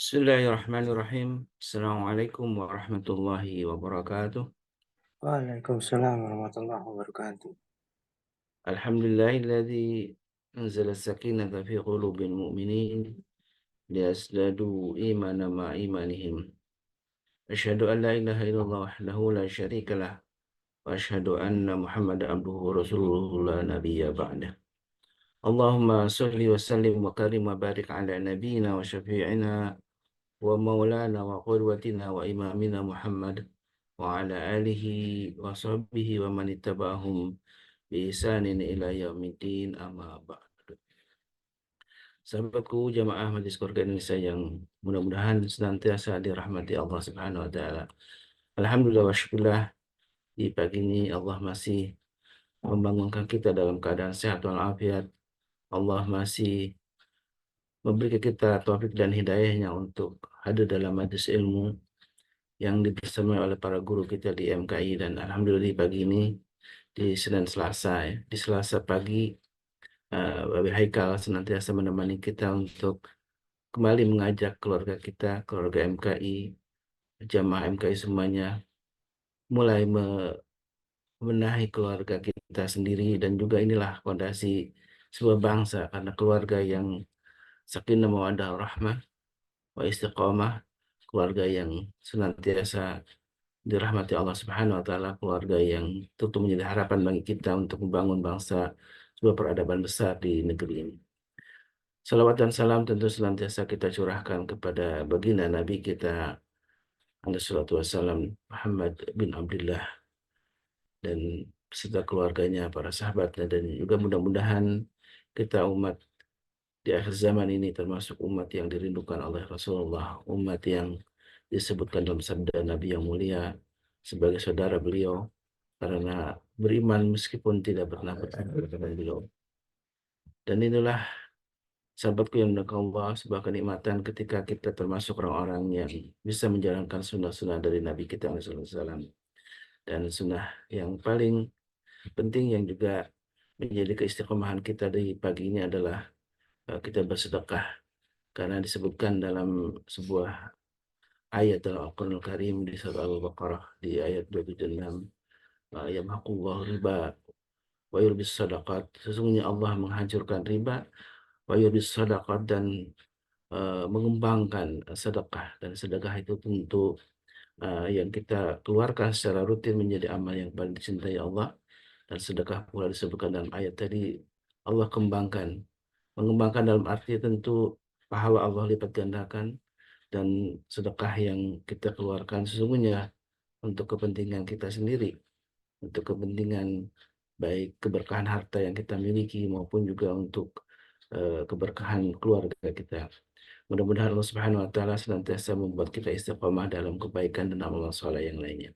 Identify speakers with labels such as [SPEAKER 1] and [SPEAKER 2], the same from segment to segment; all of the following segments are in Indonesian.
[SPEAKER 1] Bismillahirrahmanirrahim. Assalamualaikum warahmatullahi wabarakatuh.
[SPEAKER 2] Waalaikumsalam warahmatullahi wabarakatuh.
[SPEAKER 1] Alhamdulillahilladzi anzala sakinata fi qulubil mu'minin liyazdadu imanan ma'a imanihim. Asyhadu an la ilaha illallah wahdahu la syarika lah wa asyhadu anna Muhammadan abduhu wa rasuluhu la nabiyya ba'dah. Allahumma shalli wa sallim wa karim wa barik ala nabiyyina wa syafi'ina wa maulana wa qudwatina wa imamina Muhammad wa ala alihi wa sahbihi wa man ittaba'ahum bi ihsanin ila yaumiddin amma ba'du. Sahabatku jamaah Majelis Keluarga Indonesia yang mudah-mudahan senantiasa dirahmati Allah Subhanahu wa taala. Alhamdulillah wa syukurlah di pagi ini Allah masih membangunkan kita dalam keadaan sehat walafiat. Allah masih memberi kita taufik dan hidayahnya untuk hadir dalam majelis ilmu yang dibersamai oleh para guru kita di MKI, dan alhamdulillah di pagi ini di Senin Selasa ya, di Selasa pagi Babi Haikal senantiasa menemani kita untuk kembali mengajak keluarga kita, keluarga MKI, jamaah MKI semuanya mulai membenahi keluarga kita sendiri, dan juga inilah fondasi sebuah bangsa, karena keluarga yang sakinah mawaddah rahmah wa istiqomah, keluarga yang senantiasa dirahmati Allah Subhanahu wa taala, keluarga yang tentu menjadi harapan bagi kita untuk membangun bangsa, sebuah peradaban besar di negeri ini. Salawat dan salam tentu senantiasa kita curahkan kepada baginda Nabi kita alaihi salatu wassalam, Muhammad bin Abdullah, dan beserta keluarganya, para sahabatnya, dan juga mudah-mudahan kita umat di akhir zaman ini termasuk umat yang dirindukan oleh Rasulullah, umat yang disebutkan dalam sabda Nabi yang mulia sebagai saudara beliau, karena beriman meskipun tidak pernah bertemu dengan beliau. Dan inilah sahabatku yang dimuliakan Allah, sebuah kenikmatan ketika kita termasuk orang-orang yang bisa menjalankan sunnah-sunnah dari Nabi kita SAW. Dan sunnah yang paling penting yang juga menjadi keistiqomahan kita di pagi ini adalah kita bersedekah. Karena disebutkan dalam sebuah ayat dalam Al-Quranul Karim di surah Al-Baqarah di ayat 26, yamhaqullahu riba wa yurbis sadaqat. Sesungguhnya Allah menghancurkan riba, wa yurbis sadaqat, dan mengembangkan sedekah. Dan sedekah itu tentu yang kita keluarkan secara rutin menjadi amal yang paling dicintai Allah. Dan sedekah pula disebutkan dalam ayat tadi, Allah kembangkan. Mengembangkan dalam arti tentu pahala Allah lipat gandakan, dan sedekah yang kita keluarkan sesungguhnya untuk kepentingan kita sendiri, untuk kepentingan baik keberkahan harta yang kita miliki maupun juga untuk keberkahan keluarga kita. Mudah-mudahan Allah Subhanahu wa taala senantiasa membuat kita istiqomah dalam kebaikan dan amal soleh yang lainnya.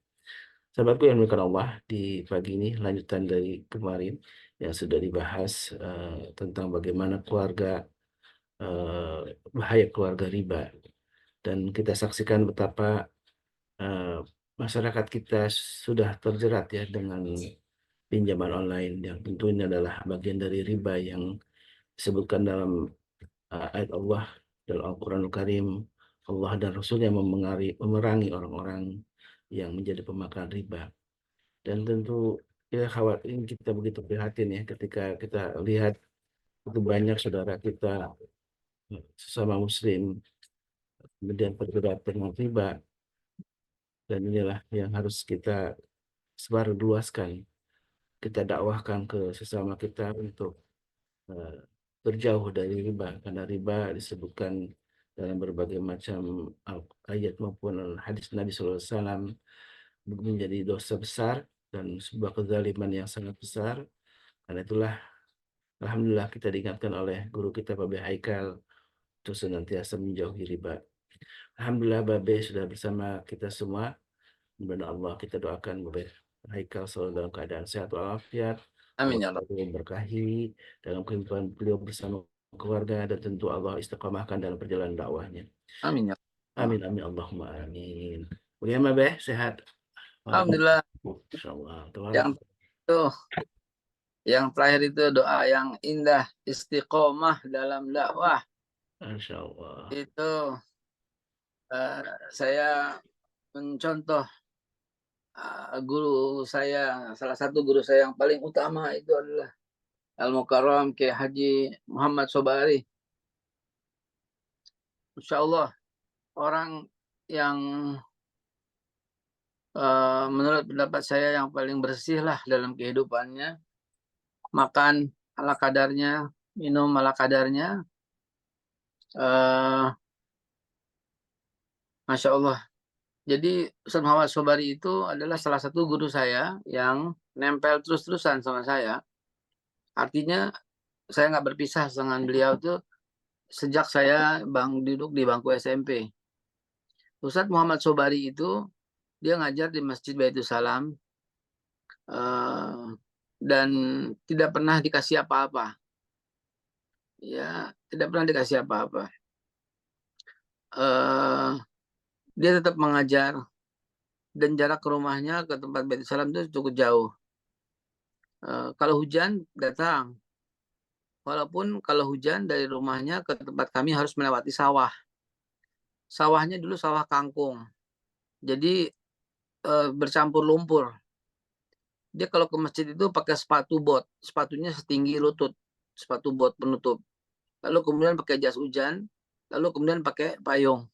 [SPEAKER 1] Sahabatku yang dimuliakan Allah, di pagi ini lanjutan dari kemarin yang sudah dibahas tentang bagaimana keluarga, bahaya keluarga riba, dan kita saksikan betapa eh, masyarakat kita sudah terjerat ya dengan pinjaman online, yang tentu ini adalah bagian dari riba yang disebutkan dalam ayat Allah dalam Al-Quranul Karim. Allah dan Rasulnya memerangi orang-orang yang menjadi pemakan riba. Dan tentu kita khawatir, kita begitu prihatin ya ketika kita lihat itu banyak saudara kita sesama muslim kemudian terjerat dengan riba. Dan inilah yang harus kita sebarluaskan, kita dakwahkan ke sesama kita untuk eh, berjauh dari riba, karena riba disebutkan dalam berbagai macam ayat maupun hadis Nabi SAW menjadi dosa besar dan sebuah kezaliman yang sangat besar. Karena itulah alhamdulillah kita diingatkan oleh guru kita Babe Haikal untuk senantiasa menjauhi riba. Alhamdulillah Babe sudah bersama kita semua. Kepada Allah kita doakan Babe Haikal selalu dalam keadaan sehat walafiat. Allah
[SPEAKER 2] Amin ya Allah.
[SPEAKER 1] selalu memberkahi dalam kehidupan beliau bersama keluarga, dan tentu Allah istiqomahkan dalam perjalanan dakwahnya.
[SPEAKER 2] Amin ya Allah.
[SPEAKER 1] Amin amin Allahumma amin. Bagaimana Babe, sehat?
[SPEAKER 2] Alhamdulillah.
[SPEAKER 1] Insyaallah.
[SPEAKER 2] Yang
[SPEAKER 1] Tabarak.
[SPEAKER 2] itu, yang terakhir itu doa yang indah, istiqomah dalam dakwah.
[SPEAKER 1] Insyaallah.
[SPEAKER 2] Itu Saya mencontoh guru saya, salah satu guru saya yang paling utama itu adalah Al-Mukarram Kiai Haji Muhammad Sobari. Insya Allah orang yang menurut pendapat saya yang paling bersih lah dalam kehidupannya, makan ala kadarnya, minum ala kadarnya. Masya Allah. Jadi Ustaz Muhammad Sobari itu adalah salah satu guru saya yang nempel terus-terusan sama saya. Artinya saya nggak berpisah dengan beliau tuh sejak saya duduk di bangku SMP. Ustaz Muhammad Sobari itu dia ngajar di Masjid Baitul Salam dan tidak pernah dikasih apa-apa. Ya, tidak pernah dikasih apa-apa. Dia tetap mengajar dan jarak ke rumahnya ke tempat Baitul Salam itu cukup jauh. Kalau hujan datang, walaupun kalau hujan dari rumahnya ke tempat kami harus melewati sawah. Sawahnya dulu sawah kangkung, jadi bercampur lumpur. Dia kalau ke masjid itu pakai sepatu bot, sepatunya setinggi lutut, sepatu bot penutup. Lalu kemudian pakai jas hujan, lalu kemudian pakai payung.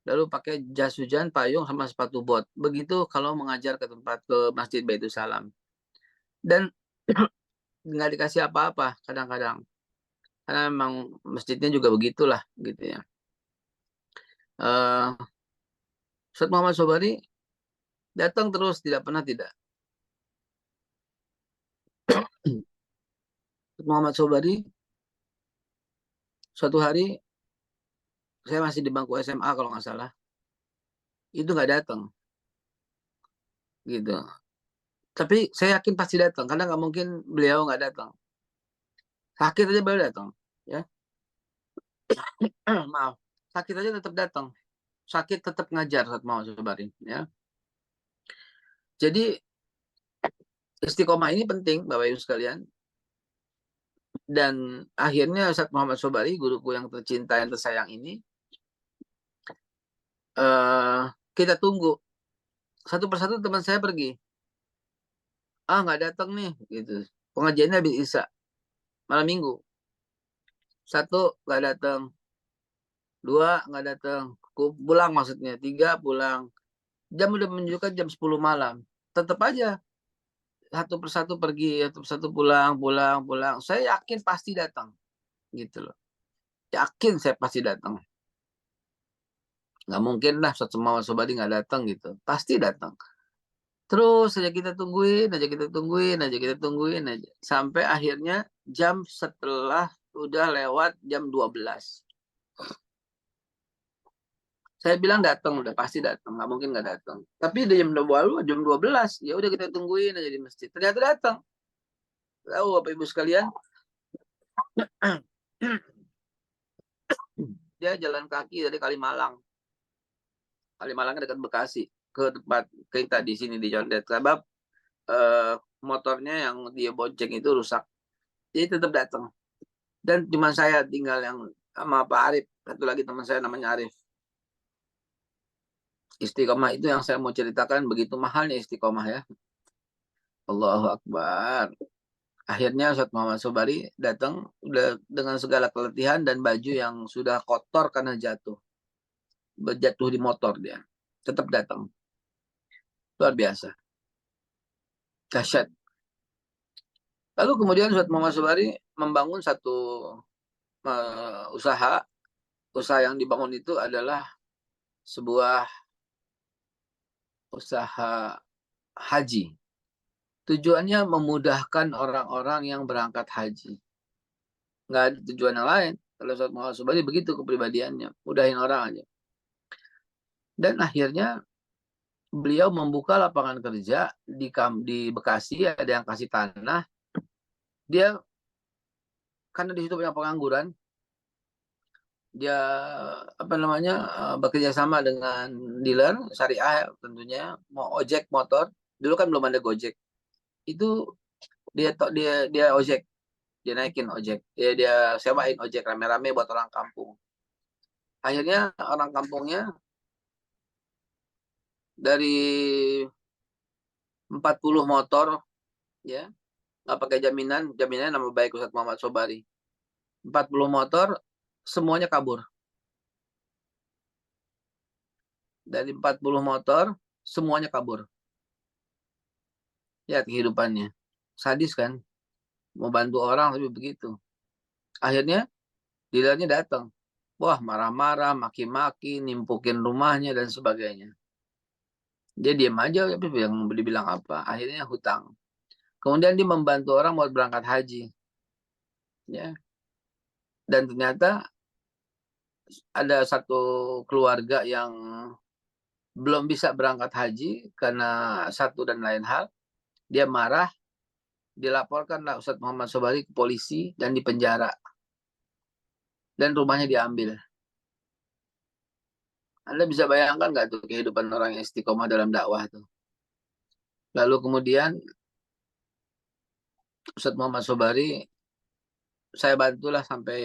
[SPEAKER 2] Lalu pakai jas hujan, payung, sama sepatu bot. Begitu kalau mengajar ke Masjid Baitul Salam. Dan nggak dikasih apa-apa kadang-kadang. Karena memang masjidnya juga begitulah gitu ya. Ustaz Muhammad Sobari datang terus, tidak pernah tidak. Ustaz Muhammad Sobari suatu hari, saya masih di bangku SMA kalau nggak salah, itu nggak datang gitu. Tapi saya yakin pasti datang, karena nggak mungkin beliau nggak datang. Sakit aja baru datang, ya. Maaf, sakit aja tetap datang. Sakit tetap ngajar Ustaz Muhammad Sobari, ya. Jadi istiqomah ini penting, Bapak Ibu sekalian. Dan akhirnya Ustaz Muhammad Sobari, guruku yang tercinta, yang tersayang ini, kita tunggu. Satu persatu teman saya pergi. Nggak datang nih, gitu. Pengajiannya habis Isya, malam Minggu. Satu nggak datang, dua nggak datang, pulang maksudnya, tiga pulang. Jam udah menunjukkan jam 10 malam. Tetap aja satu persatu pergi, satu persatu pulang. Saya yakin pasti datang, gitu loh. Yakin saya pasti datang. Nggak mungkin lah semua Sobari nggak datang gitu. Pasti datang. Terus saja kita tungguin aja. Sampai akhirnya jam setelah udah lewat jam 12. Saya bilang datang, udah pasti datang, nggak mungkin nggak datang. Tapi udah jam 12, ya udah kita tungguin aja di masjid. Ternyata datang. Tahu Bapak Ibu sekalian, dia jalan kaki dari Kalimalang. Kalimalang dekat Bekasi ke tempat kita di sini di Condet. Sebab motornya yang dia bonceng itu rusak. Jadi tetap datang. Dan cuma saya tinggal yang sama Pak Arif. Satu lagi teman saya namanya Arif. Istiqomah itu yang saya mau ceritakan, begitu mahalnya istiqomah ya. Allahu Akbar. Akhirnya Ustaz Muhammad Sobari datang udah dengan segala keletihan dan baju yang sudah kotor karena jatuh di motor dia. Tetap datang. Luar biasa. Dahsyat. Lalu kemudian Ustaz Muhammad Sobari membangun satu usaha. Usaha yang dibangun itu adalah sebuah usaha haji. Tujuannya memudahkan orang-orang yang berangkat haji. Nggak ada tujuan yang lain. Kalau Ustaz Muhammad Sobari begitu kepribadiannya. Mudahin orang aja. Dan akhirnya beliau membuka lapangan kerja di Bekasi. Ada yang kasih tanah. Dia, karena di situ banyak pengangguran, dia bekerja sama dengan dealer syariah tentunya, mau ojek motor. Dulu kan belum ada Gojek. Itu dia ojek, dia naikin ojek, dia sewain ojek rame-rame buat orang kampung. Akhirnya orang kampungnya dari 40 motor, ya, nggak pakai jaminan, jaminannya nama baik Ustadz Muhammad Sobari. 40 motor semuanya kabur. Dari 40 motor semuanya kabur. Ya kehidupannya. Sadis kan? Mau bantu orang tapi begitu. Akhirnya dealernya datang. Wah, marah-marah, maki-maki, nimpukin rumahnya dan sebagainya. Dia diam aja, tapi yang dibilang apa? Akhirnya hutang. Kemudian dia membantu orang mau berangkat haji. Ya. Dan ternyata ada satu keluarga yang belum bisa berangkat haji karena satu dan lain hal. Dia marah, dilaporkanlah Ustadz Muhammad Sobari ke polisi dan dipenjara. Dan rumahnya diambil. Anda bisa bayangkan nggak tuh kehidupan orang yang istiqomah dalam dakwah tuh. Lalu kemudian Ustadz Muhammad Sobari saya bantulah sampai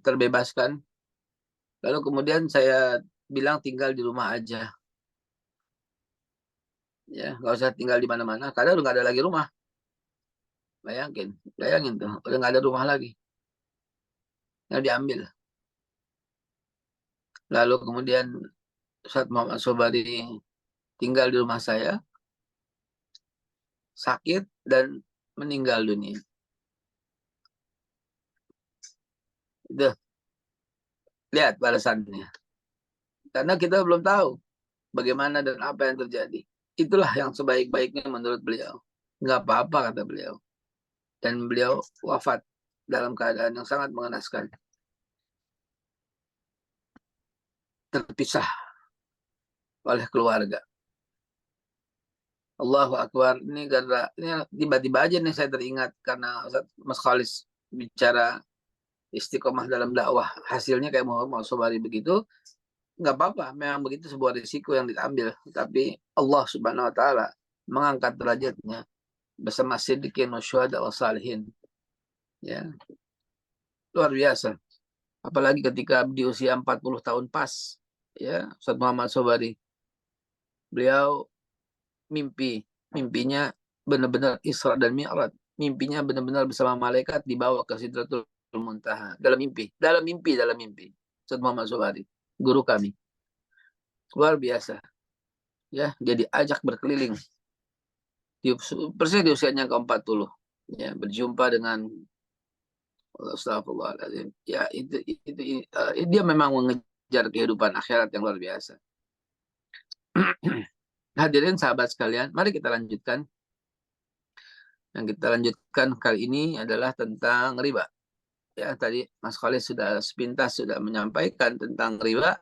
[SPEAKER 2] terbebaskan. Lalu kemudian saya bilang tinggal di rumah aja. Ya, nggak usah tinggal di mana-mana. Karena udah nggak ada lagi rumah. Bayangin tuh, udah nggak ada rumah lagi. Yang diambil. Lalu kemudian Ustadz Muhammad Sobari tinggal di rumah saya, sakit dan meninggal dunia. Itu lihat balasannya. Karena kita belum tahu bagaimana dan apa yang terjadi. Itulah yang sebaik-baiknya menurut beliau. Nggak apa-apa kata beliau. Dan beliau wafat dalam keadaan yang sangat mengenaskan. Terpisah oleh keluarga. Allahu Akbar. Ini karena ini tiba-tiba aja nih saya teringat karena Mas Khalis bicara istiqomah dalam dakwah. Hasilnya kayak Muhammad Sobari begitu. Nggak apa-apa. Memang begitu sebuah risiko yang diambil. Tapi Allah Subhanahu Wa Taala mengangkat derajatnya bersama siddiqin wa syuhada wa salihin. Ya, luar biasa. Apalagi ketika di usia 40 tahun pas, ya, Ustaz Muhammad Sobari. Beliau mimpinya benar-benar Isra dan Mi'raj. Mimpinya benar-benar bersama malaikat dibawa ke Sidratul Muntaha. Dalam mimpi. Ustaz Muhammad Sobari, guru kami. Luar biasa. Ya, dia diajak berkeliling. Persis di usianya ke-40. Ya, berjumpa dengan Astagfirullahaladzim. Ya, dia memang mengejar kehidupan akhirat yang luar biasa. Hadirin sahabat sekalian, mari kita lanjutkan. Yang kita lanjutkan kali ini adalah tentang riba. Ya, tadi Mas Khalid sudah sepintas sudah menyampaikan tentang riba.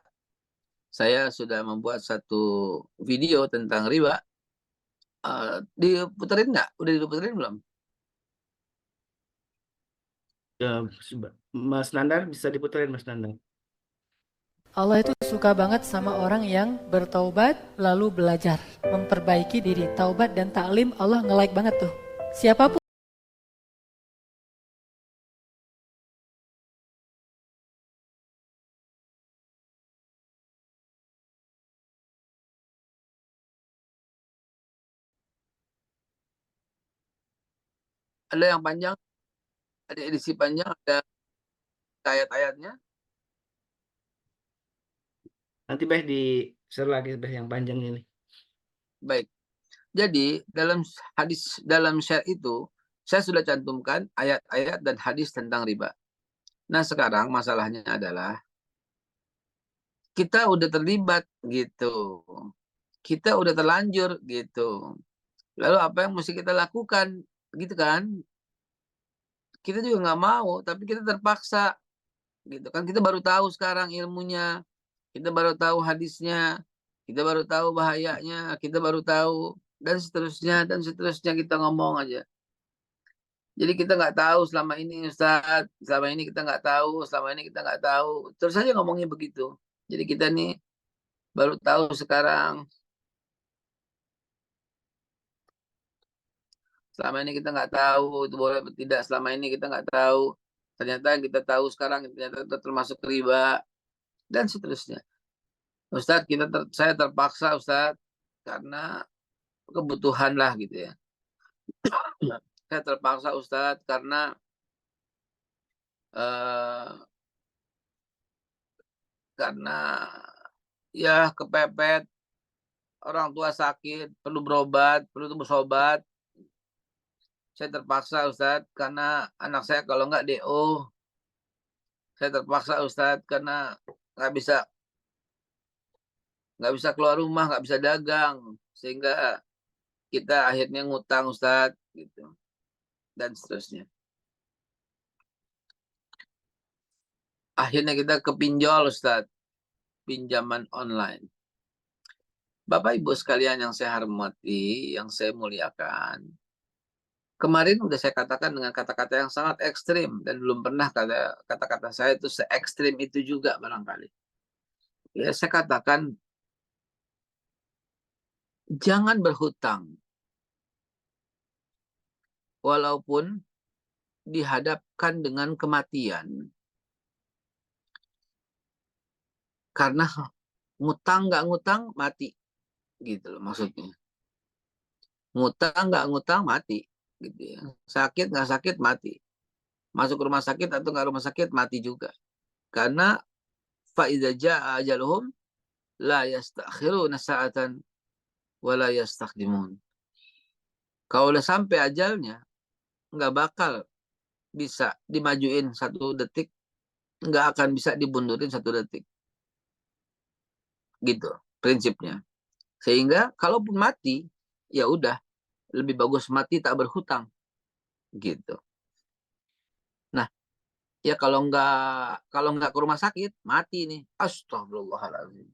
[SPEAKER 2] Saya sudah membuat satu video tentang riba. Diputerin nggak? Udah diputerin belum?
[SPEAKER 1] Mas Nandar bisa diputerin Mas Nandar.
[SPEAKER 3] Allah itu suka banget sama orang yang bertaubat lalu belajar, memperbaiki diri. Taubat dan taklim Allah nge-like banget tuh. Siapapun
[SPEAKER 2] Ada yang panjang, ada edisi panjang, ada ayat-ayatnya.
[SPEAKER 1] Nanti di share lagi yang panjang ini.
[SPEAKER 2] Baik. Jadi dalam share itu saya sudah cantumkan ayat-ayat dan hadis tentang riba. Nah, sekarang masalahnya adalah kita udah terlibat gitu. Kita udah terlanjur gitu. Lalu apa yang mesti kita lakukan? Gitu kan? Kita juga nggak mau, tapi kita terpaksa gitu kan. Kita baru tahu sekarang ilmunya, kita baru tahu hadisnya, kita baru tahu bahayanya, kita baru tahu dan seterusnya kita ngomong aja. Jadi kita nggak tahu selama ini Ustadz, selama ini kita nggak tahu, selama ini kita nggak tahu. Terus aja ngomongnya begitu. Jadi kita nih baru tahu sekarang. Selama ini kita nggak tahu itu boleh atau tidak. Selama ini kita nggak tahu. Ternyata yang kita tahu sekarang ternyata termasuk riba. dan seterusnya. Ustadz, saya terpaksa Ustadz karena kebutuhan lah gitu ya. Saya terpaksa Ustadz eh, karena ya kepepet, orang tua sakit, perlu berobat, perlu tembus obat. Saya terpaksa Ustadz karena anak saya kalau nggak DO. Saya terpaksa Ustadz karena nggak bisa keluar rumah, nggak bisa dagang, sehingga kita akhirnya ngutang Ustadz gitu, dan seterusnya. Akhirnya kita kepinjol Ustadz, pinjaman online. Bapak Ibu sekalian yang saya hormati, yang saya muliakan, kemarin udah saya katakan dengan kata-kata yang sangat ekstrim, dan belum pernah kata-kata saya itu se-ekstrim itu juga barangkali. Ya, saya katakan jangan berhutang walaupun dihadapkan dengan kematian. Karena ngutang nggak ngutang mati, gitu loh maksudnya. Ngutang nggak ngutang mati, gitu ya. Sakit nggak sakit mati. Masuk rumah sakit atau nggak rumah sakit mati juga. Karena fa'iza ja'a ajaluhum la yastakhiruna sa'atan wa la yastaqdimun. Kalau udah sampai ajalnya, nggak bakal bisa dimajuin 1 detik, nggak akan bisa dibundurin 1 detik. Gitu prinsipnya. Sehingga kalaupun mati, ya udah, lebih bagus mati tak berhutang. Gitu. Nah, ya kalau nggak ke rumah sakit, mati nih. Astagfirullahaladzim.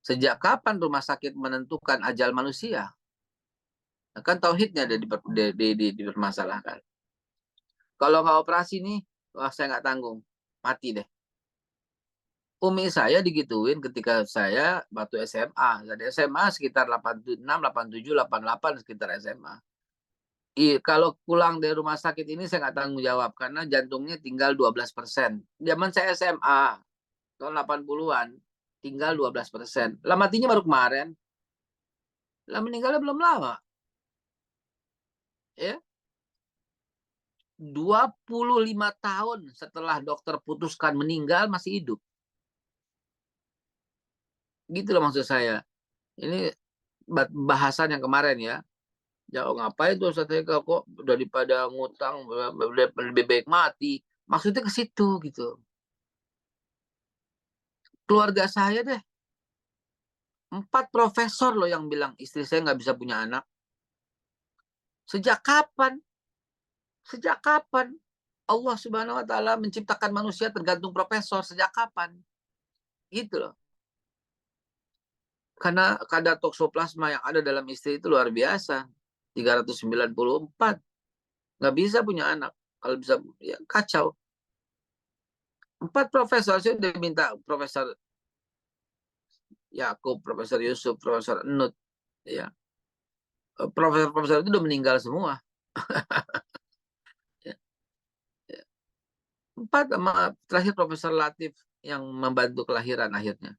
[SPEAKER 2] Sejak kapan rumah sakit menentukan ajal manusia? Kan tauhidnya ada dipermasalahkan. Kalau nggak operasi nih, wah saya nggak tanggung, mati deh. Umi saya digituin ketika saya waktu SMA. Dari SMA sekitar 86, 87, 88 sekitar SMA. Kalau pulang dari rumah sakit ini saya nggak tanggung jawab karena jantungnya tinggal 12%. Zaman saya SMA tahun 80-an tinggal 12%. Lah matinya baru kemarin. Lah meninggalnya belum lama. Ya. 25 tahun setelah dokter putuskan meninggal masih hidup. Gitu loh maksud saya. Ini bahasan yang kemarin ya. Jauh ngapain tuh saya kok daripada ngutang lebih baik mati. Maksudnya ke situ gitu. Keluarga saya deh 4 profesor loh yang bilang istri saya nggak bisa punya anak. Sejak kapan? Sejak kapan Allah Subhanahu Wa Taala menciptakan manusia tergantung profesor? Sejak kapan? Gitu loh. Karena kadar toksoplasma yang ada dalam istri itu luar biasa. 394. Nggak bisa punya anak. Kalau bisa, ya kacau. 4 profesor, saya udah minta Profesor Yakub, Profesor Yusuf, Profesor Enut. Ya. Profesor-profesor itu udah meninggal semua. Ya. 4, terakhir Profesor Latif yang membantu kelahiran akhirnya.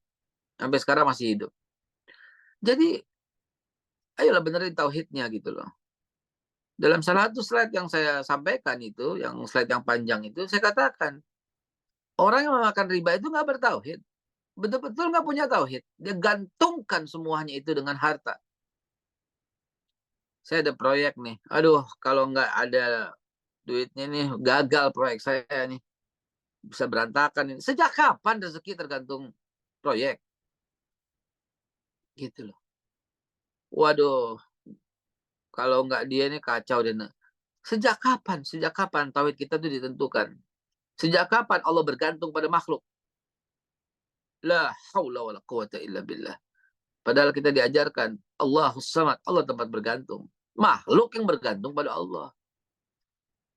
[SPEAKER 2] Sampai sekarang masih hidup. Jadi, ayolah benerin tauhidnya gitu loh. Dalam salah satu slide yang saya sampaikan itu, yang slide yang panjang itu, saya katakan, orang yang memakan riba itu nggak bertauhid. Betul-betul nggak punya tauhid. Dia gantungkan semuanya itu dengan harta. Saya ada proyek nih. Aduh, kalau nggak ada duitnya nih, gagal proyek saya nih. Bisa berantakan ini. Sejak kapan rezeki tergantung proyek? Gitu loh. Waduh, kalau nggak dia nih kacau deh. Sejak kapan? Sejak kapan tauhid kita itu ditentukan? Sejak kapan Allah bergantung pada makhluk? La haula wala quwata illa billah. Padahal kita diajarkan Allahus Samad, Allah tempat bergantung. Makhluk yang bergantung pada Allah.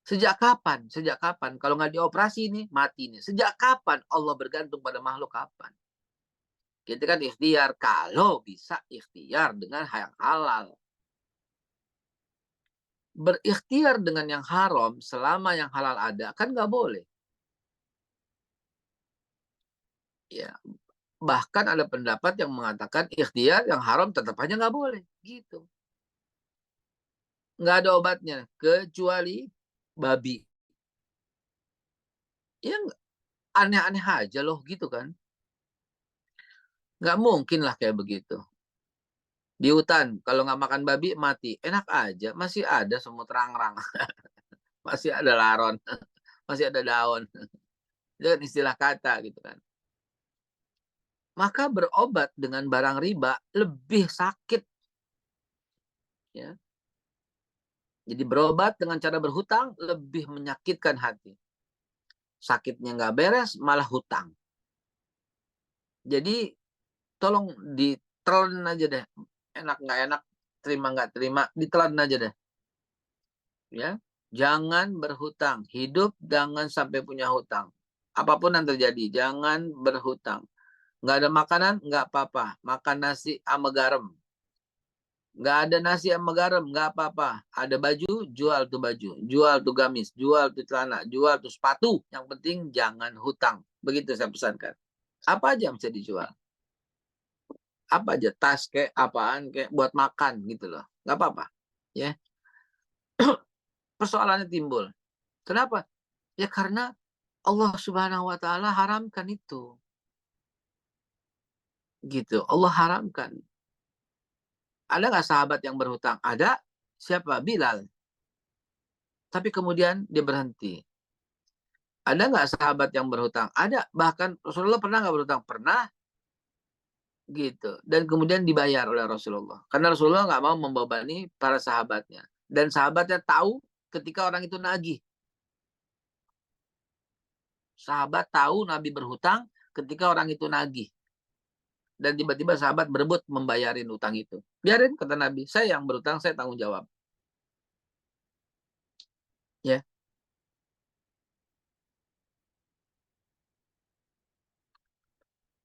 [SPEAKER 2] Sejak kapan? Sejak kapan? Kalau nggak dioperasi nih, mati nih. Sejak kapan Allah bergantung pada makhluk? Kapan? Kita kan ikhtiar. Kalau bisa ikhtiar dengan yang halal. Berikhtiar dengan yang haram selama yang halal ada, kan nggak boleh. Ya, Bahkan ada pendapat yang mengatakan ikhtiar yang haram tetap aja nggak boleh. Gitu. Nggak ada obatnya. Kecuali babi. Ya aneh-aneh aja loh gitu kan. Nggak mungkin lah kayak begitu. Di hutan, kalau nggak makan babi mati. Enak aja. Masih ada semut rangrang. Masih ada laron. Masih ada daun. Itu kan istilah kata gitu kan. Maka berobat dengan barang riba lebih sakit. Ya. Jadi berobat dengan cara berhutang lebih menyakitkan hati. Sakitnya nggak beres, malah hutang. Jadi tolong ditelan aja deh. Enak nggak enak, terima nggak terima, ditelan aja deh. Ya, jangan berhutang. Hidup jangan sampai punya hutang. Apapun yang terjadi, jangan berhutang. Nggak ada makanan, nggak apa-apa. Makan nasi sama garam. Nggak ada nasi sama garam, nggak apa-apa. Ada baju, jual tuh baju. Jual tuh gamis, jual tuh celana, jual tuh sepatu. Yang penting jangan hutang. Begitu saya pesankan. Apa aja yang bisa dijual. Apa aja, tas kayak apaan, kayak buat makan gitu loh. Nggak apa-apa. Ya. Persoalannya timbul. Kenapa? Ya karena Allah Subhanahu wa taala haramkan itu. Gitu. Allah haramkan. Ada nggak sahabat yang berhutang? Ada. Siapa? Bilal. Tapi kemudian dia berhenti. Ada nggak sahabat yang berhutang? Ada. Bahkan Rasulullah pernah nggak berhutang? Pernah. Gitu. Dan kemudian dibayar oleh Rasulullah. Karena Rasulullah nggak mau membebani para sahabatnya. Dan sahabatnya tahu ketika orang itu nagih. Sahabat tahu Nabi berhutang ketika orang itu nagih. Dan tiba-tiba sahabat berebut membayarin utang itu. Biarin, kata Nabi. Saya yang berhutang, saya tanggung jawab. Ya.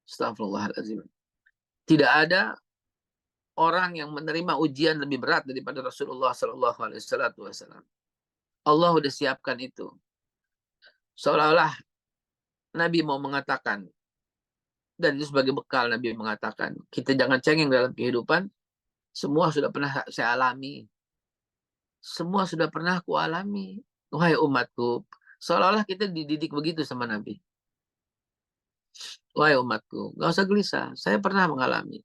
[SPEAKER 2] Astagfirullahaladzim. Tidak ada orang yang menerima ujian lebih berat daripada Rasulullah SAW. Allah udah siapkan itu. Seolah-olah Nabi mau mengatakan, dan itu sebagai bekal Nabi mengatakan, kita jangan cengeng dalam kehidupan, semua sudah pernah saya alami. Semua sudah pernah aku alami. Wahai umatku, seolah-olah kita dididik begitu sama Nabi. Wahai umatku, gak usah gelisah, saya pernah mengalami.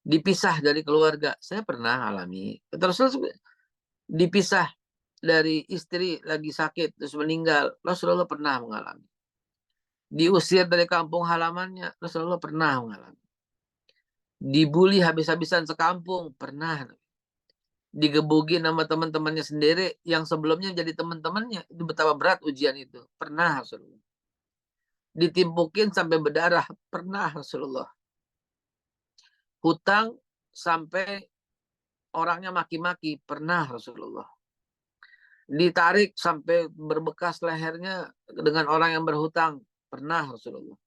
[SPEAKER 2] Dipisah dari keluarga, saya pernah alami. Terus dipisah dari istri lagi sakit, terus meninggal, Rasulullah pernah mengalami. Diusir dari kampung halamannya, Rasulullah pernah mengalami. Dibully habis-habisan sekampung, pernah. Digebukin sama teman-temannya sendiri yang sebelumnya jadi teman-temannya, itu betapa berat ujian itu. Pernah Rasulullah. Ditimpukin sampai berdarah, pernah Rasulullah. Hutang sampai orangnya maki-maki, pernah Rasulullah. Ditarik sampai berbekas lehernya dengan orang yang berhutang, pernah Rasulullah.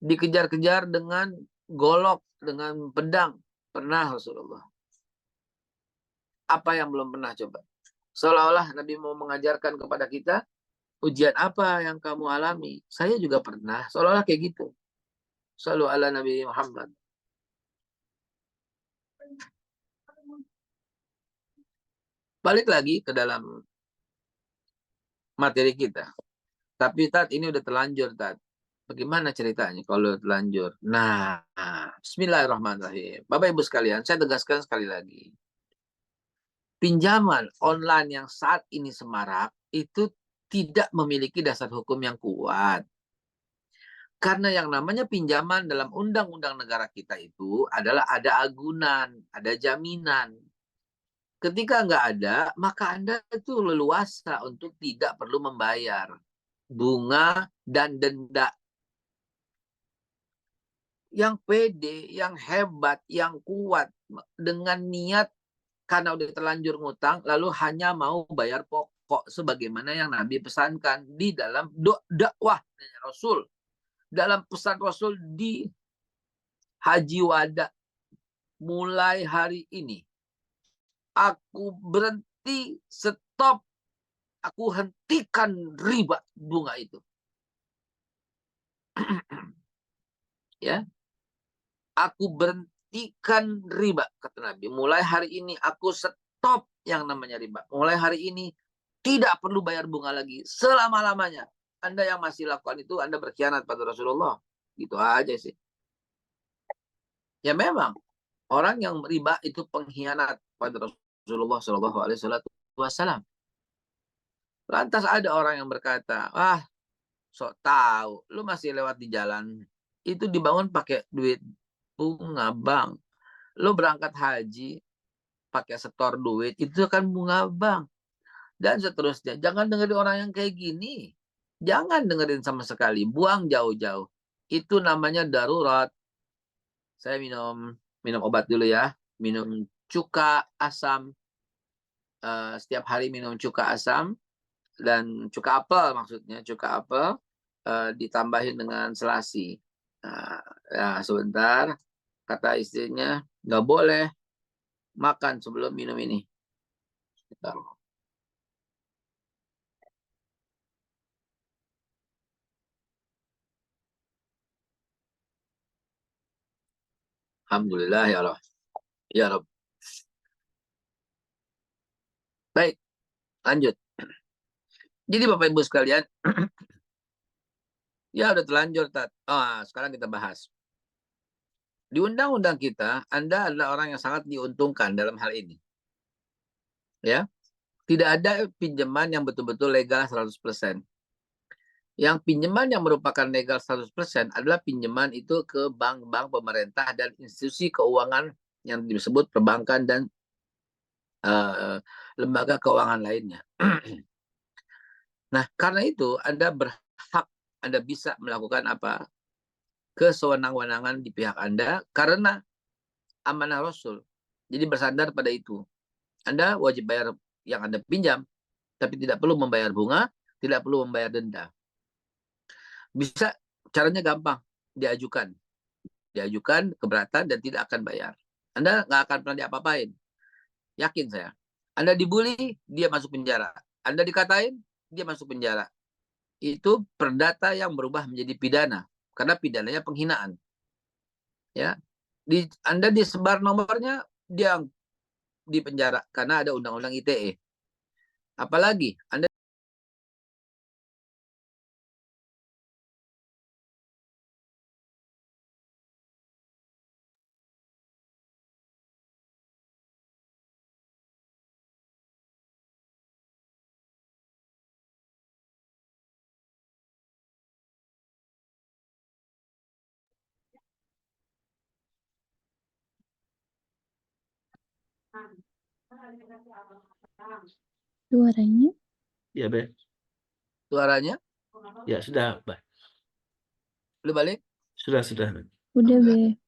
[SPEAKER 2] Dikejar-kejar dengan golok, dengan pedang, pernah Rasulullah. Apa yang belum pernah coba? Seolah-olah Nabi mau mengajarkan kepada kita, ujian apa yang kamu alami? Saya juga pernah. Seolah-olah kayak gitu. Shallu ala Nabi Muhammad. Balik lagi ke dalam materi kita. Tapi Tat, ini udah terlanjur Tat. Bagaimana ceritanya kalau terlanjur? Nah, bismillahirrahmanirrahim. Bapak Ibu sekalian, saya tegaskan sekali lagi. Pinjaman online yang saat ini semarak itu tidak memiliki dasar hukum yang kuat. Karena yang namanya pinjaman dalam undang-undang negara kita itu adalah ada agunan, ada jaminan. Ketika nggak ada, maka Anda itu leluasa untuk tidak perlu membayar bunga dan denda. Yang pede, yang hebat, yang kuat, dengan niat karena udah terlanjur ngutang, lalu hanya mau bayar pokok sebagaimana yang Nabi pesankan di dalam dakwah Rasul. Dalam pesan Rasul di Haji Wada, mulai hari ini aku berhenti, stop, aku hentikan riba bunga itu. Ya, aku berhentikan riba, kata Nabi. Mulai hari ini aku stop yang namanya riba. Mulai hari ini tidak perlu bayar bunga lagi selama-lamanya. Anda yang masih lakukan itu, Anda berkhianat pada Rasulullah. Gitu aja sih. Ya memang, orang yang riba itu pengkhianat pada Rasulullah SAW. Lantas ada orang yang berkata, sok tahu, lu masih lewat di jalan. Itu dibangun pakai duit bunga bank. Lu berangkat haji pakai setor duit, itu kan bunga bank. Dan seterusnya. Jangan dengerin orang yang kayak gini. Jangan dengerin sama sekali. Buang jauh-jauh. Itu namanya darurat. Saya minum obat dulu ya. Minum cuka asam. Setiap hari minum cuka asam. Dan cuka apel maksudnya. Cuka apel ditambahin dengan selasi. Nah, ya sebentar. Kata istrinya, nggak boleh makan sebelum minum ini. Bentar. Alhamdulillah ya Allah. Ya Rabb. Baik, lanjut. Jadi Bapak Ibu sekalian, ya udah telanjur, Tat. Sekarang kita bahas. Di undang-undang kita, Anda adalah orang yang sangat diuntungkan dalam hal ini. Ya, tidak ada pinjaman yang betul-betul legal 100%. Yang pinjaman yang merupakan legal 100% adalah pinjaman itu ke bank-bank pemerintah dan institusi keuangan yang disebut perbankan dan lembaga keuangan lainnya. Nah, karena itu Anda berhak, Anda bisa melakukan apa? Kesewenang-wenangan di pihak Anda karena amanah Rasul. Jadi bersandar pada itu. Anda wajib bayar yang Anda pinjam, tapi tidak perlu membayar bunga, tidak perlu membayar denda. Bisa, caranya gampang, diajukan. Diajukan keberatan dan tidak akan bayar. Anda nggak akan pernah diapa-apain. Yakin saya. Anda dibully, dia masuk penjara. Anda dikatain, dia masuk penjara. Itu perdata yang berubah menjadi pidana. Karena pidananya penghinaan. Ya, Anda disebar nomornya, dia di penjara karena ada undang-undang ITE. Apalagi Anda
[SPEAKER 4] Suaranya?
[SPEAKER 1] Ya, Be.
[SPEAKER 2] suaranya,
[SPEAKER 1] Ya, sudah, Be.
[SPEAKER 2] lu balik.
[SPEAKER 1] Sudah.
[SPEAKER 4] Udah, Be.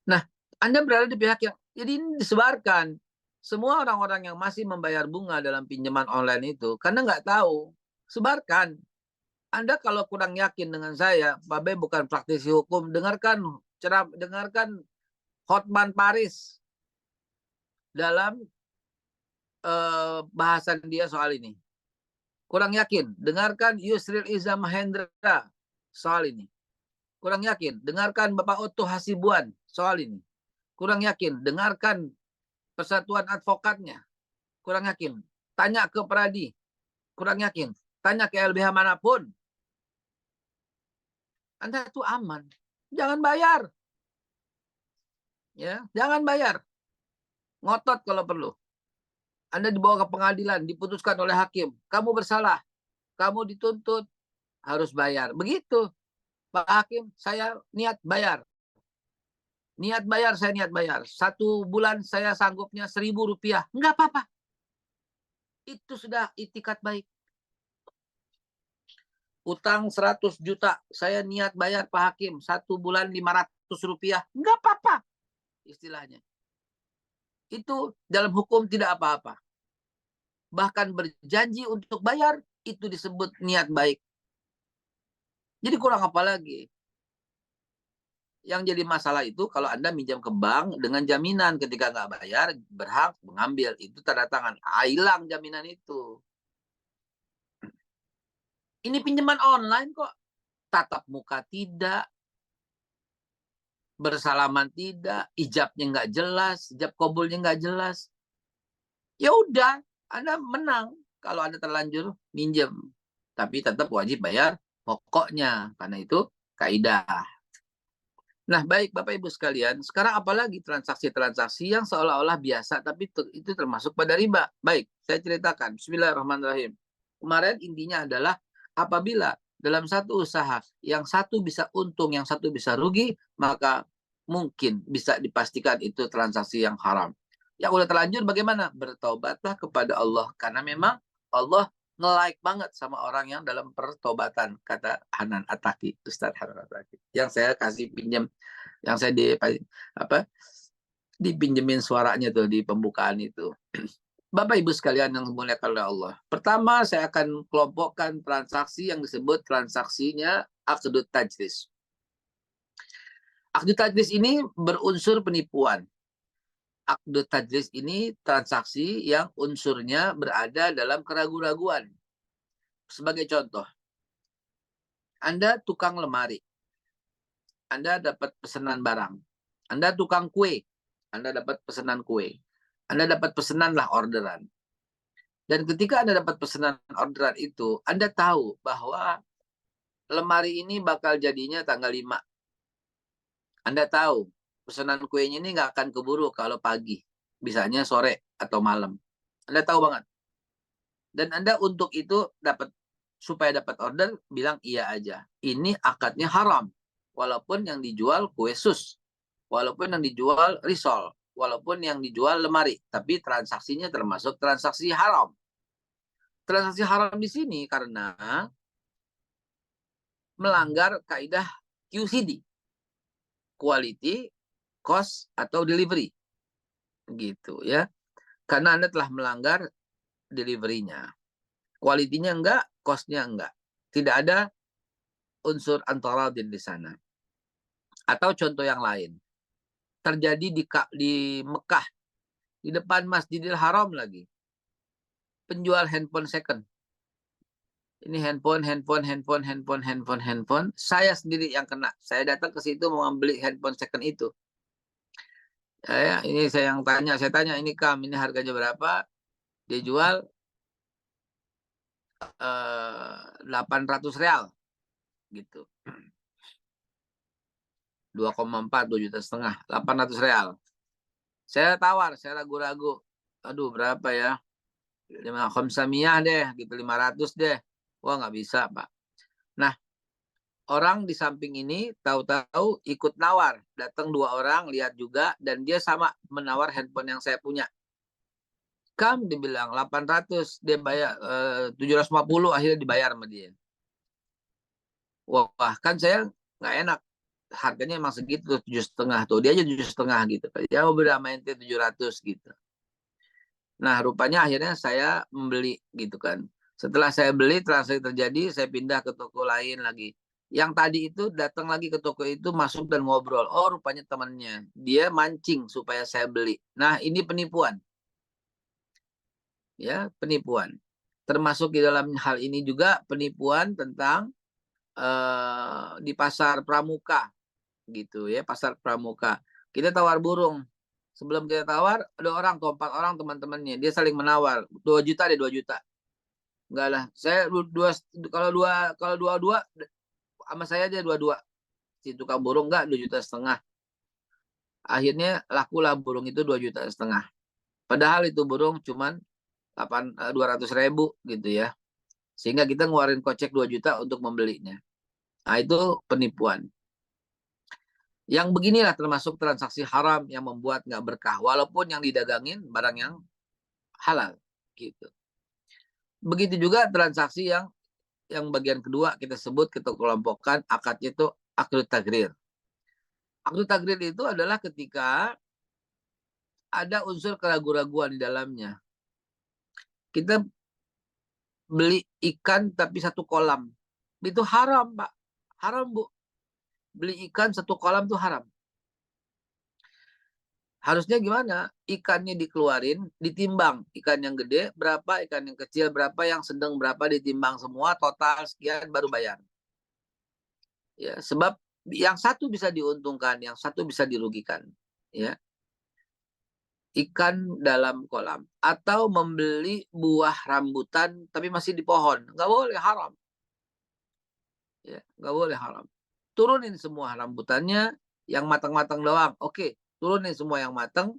[SPEAKER 2] Nah, Anda berada di pihak yang, jadi ini disebarkan. Semua orang-orang yang masih membayar bunga dalam pinjaman online itu, karena nggak tahu, sebarkan. Anda kalau kurang yakin dengan saya, Pak B bukan praktisi hukum, dengarkan Hotman Paris dalam bahasan dia soal ini. Kurang yakin, dengarkan Yusril Iza Mahendra soal ini. Kurang yakin, dengarkan Bapak Otto Hasibuan soal ini. Kurang yakin, dengarkan Persatuan Advokatnya. Kurang yakin, tanya ke Pradi. Kurang yakin, tanya ke LBH manapun. Anda itu aman. Jangan bayar. Ya, jangan bayar. Ngotot kalau perlu. Anda dibawa ke pengadilan, diputuskan oleh hakim. Kamu bersalah. Kamu dituntut, harus bayar. Begitu. Pak Hakim, saya niat bayar. Niat bayar, saya niat bayar. 1 bulan saya sanggupnya Rp1.000. Enggak apa-apa. Itu sudah itikat baik. Utang 100 juta. Saya niat bayar Pak Hakim. 1 bulan Rp500. Enggak apa-apa. Istilahnya. Itu dalam hukum tidak apa-apa. Bahkan berjanji untuk bayar, itu disebut niat baik. Jadi kurang apa lagi? Yang jadi masalah itu kalau Anda minjam ke bank dengan jaminan ketika nggak bayar, berhak mengambil. Itu tanda tangan. Hilang jaminan itu. Ini pinjaman online kok. tatap muka tidak, bersalaman tidak, ijabnya nggak jelas, ijab kabulnya nggak jelas. Ya udah, Anda menang kalau Anda terlanjur minjem. Tapi tetap wajib bayar pokoknya, karena itu kaidah. Nah, baik Bapak Ibu sekalian, sekarang apalagi transaksi-transaksi yang seolah-olah biasa, tapi itu termasuk pada riba. Baik, saya ceritakan. Bismillahirrahmanirrahim. Kemarin intinya adalah apabila dalam satu usaha, yang satu bisa untung, yang satu bisa rugi, maka mungkin bisa dipastikan itu transaksi yang haram. Yang udah terlanjur bagaimana? Bertaubatlah kepada Allah. Karena memang Allah nge-like banget sama orang yang dalam pertobatan, kata Hanan Ataki, Ustadz Hanan Ataki, yang saya kasih pinjam, yang saya dipinjemin suaranya tuh di pembukaan itu. Bapak Ibu sekalian yang dimuliakan oleh Allah, pertama saya akan kelompokkan transaksi yang disebut transaksinya aqdut tajlis. Aqdut tajlis ini berunsur penipuan. Aqdut tajlis ini transaksi yang unsurnya berada dalam keraguan-raguan. Sebagai contoh, Anda tukang lemari, Anda dapat pesanan barang. Anda tukang kue, Anda dapat pesanan kue. Anda dapat pesanan lah orderan. Dan ketika Anda dapat pesanan orderan itu, Anda tahu bahwa lemari ini bakal jadinya tanggal 5. Anda tahu pesanan kuenya ini nggak akan keburu kalau pagi. Bisanya sore atau malam. Anda tahu banget. Dan Anda untuk itu supaya dapat order, bilang iya aja. Ini akadnya haram. Walaupun yang dijual kue sus. Walaupun yang dijual risol. Walaupun yang dijual lemari. Tapi transaksinya termasuk transaksi haram. Transaksi haram di sini karena melanggar kaidah QCD. Quality, cost, atau delivery. Gitu ya. Karena Anda telah melanggar delivery-nya. Quality-nya enggak, cost-nya enggak. Tidak ada unsur antaradin di sana. Atau contoh yang lain. Terjadi di Mekah. Di depan Masjidil Haram lagi. Penjual handphone second. Ini handphone. Saya sendiri yang kena. Saya datang ke situ mau membeli handphone second itu. Ini saya tanya, ini Kam, ini harganya berapa? Dia jual 800 real. Gitu. 2,4, 2,5 juta. 800 real. Saya tawar, saya ragu-ragu. Aduh, berapa ya? 500 deh, gitu, 500 deh. Wah, nggak bisa, Pak. Nah, orang di samping ini tahu-tahu ikut nawar. Datang 2 orang, lihat juga, dan dia sama menawar handphone yang saya punya. Kam, dibilang 800, dia bayar 750, akhirnya dibayar sama dia. Wah, kan saya nggak enak. Harganya emang segitu, 7,5 tuh. Dia aja 7,5 gitu. Ya, beda sama ente 700 gitu. Nah, rupanya akhirnya saya membeli gitu kan. Setelah saya beli, transaksi terjadi, saya pindah ke toko lain lagi. Yang tadi itu datang lagi ke toko itu, masuk dan ngobrol. Oh, rupanya temannya. Dia mancing supaya saya beli. Nah, ini penipuan. Ya, penipuan. Termasuk di dalam hal ini juga penipuan tentang di pasar pramuka gitu ya, pasar pramuka. Kita tawar burung. Sebelum kita tawar, ada orang, 4 orang teman-temannya, dia saling menawar. 2 juta deh, 2 juta. Enggak lah, saya kalau dua sama saya aja 22. Si tukang burung enggak, 2,5 juta. Akhirnya lakulah burung itu 2,5 juta. Padahal itu burung cuman 200.000 gitu ya. Sehingga kita ngeluarin kocek 2 juta untuk membelinya. Nah, itu penipuan. Yang beginilah termasuk transaksi haram yang membuat nggak berkah. Walaupun yang didagangin barang yang halal. Gitu. Begitu juga transaksi yang bagian kedua kita sebut, kita kelompokkan akadnya itu akdut tagrir. Akdut tagrir itu adalah ketika ada unsur keraguan-raguan di dalamnya. Kita beli ikan tapi 1 kolam. Itu haram, Pak. Haram, Bu. Beli ikan 1 kolam itu haram. Harusnya gimana? Ikannya dikeluarin, ditimbang. Ikan yang gede berapa, ikan yang kecil berapa, yang sedang berapa, ditimbang semua, total sekian, baru bayar. Ya, sebab yang satu bisa diuntungkan, yang satu bisa dirugikan. Ya, ikan dalam kolam atau membeli buah rambutan tapi masih di pohon, nggak boleh, haram. Ya, nggak boleh, haram. Turunin semua rambutannya, yang matang-matang doang. Oke, turunin semua yang matang,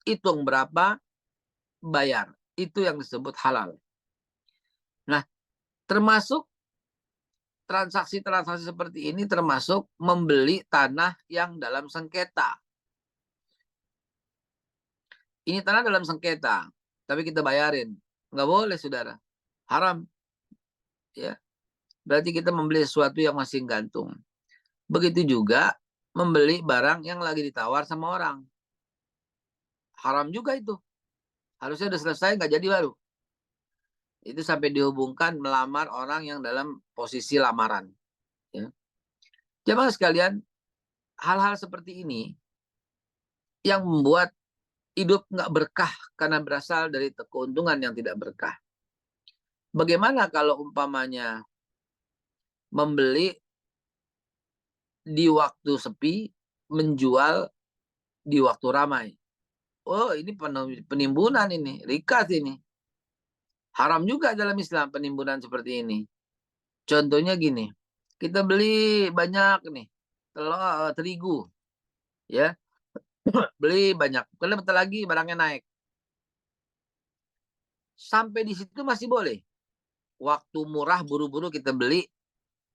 [SPEAKER 2] hitung berapa, bayar. Itu yang disebut halal. Nah, termasuk transaksi-transaksi seperti ini termasuk membeli tanah yang dalam sengketa. Ini tanah dalam sengketa, tapi kita bayarin. Nggak boleh, saudara. Haram. Ya, berarti kita membeli sesuatu yang masih gantung. Begitu juga membeli barang yang lagi ditawar sama orang. Haram juga itu. Harusnya udah selesai, nggak jadi baru. Itu sampai dihubungkan melamar orang yang dalam posisi lamaran. Ya. Jemaah sekalian, hal-hal seperti ini yang membuat hidup nggak berkah karena berasal dari keuntungan yang tidak berkah. Bagaimana kalau umpamanya membeli di waktu sepi, menjual di waktu ramai? Oh, ini penimbunan, ini rikas, ini haram juga dalam Islam penimbunan seperti ini. Contohnya gini, kita beli banyak nih terigu, ya, beli banyak, kalau bentar lagi barangnya naik, sampai di situ masih boleh, waktu murah buru-buru kita beli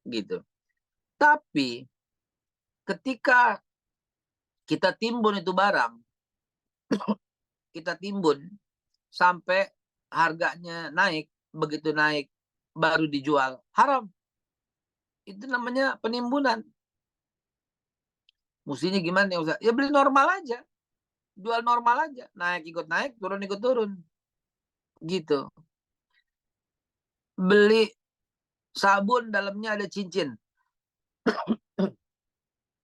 [SPEAKER 2] gitu. Tapi ketika kita timbun itu barang, kita timbun sampai harganya naik, begitu naik baru dijual, haram. Itu namanya penimbunan. Mestinya gimana ya Ustaz? Ya beli normal aja, jual normal aja, naik ikut naik, turun ikut turun, gitu. Beli sabun dalamnya ada cincin,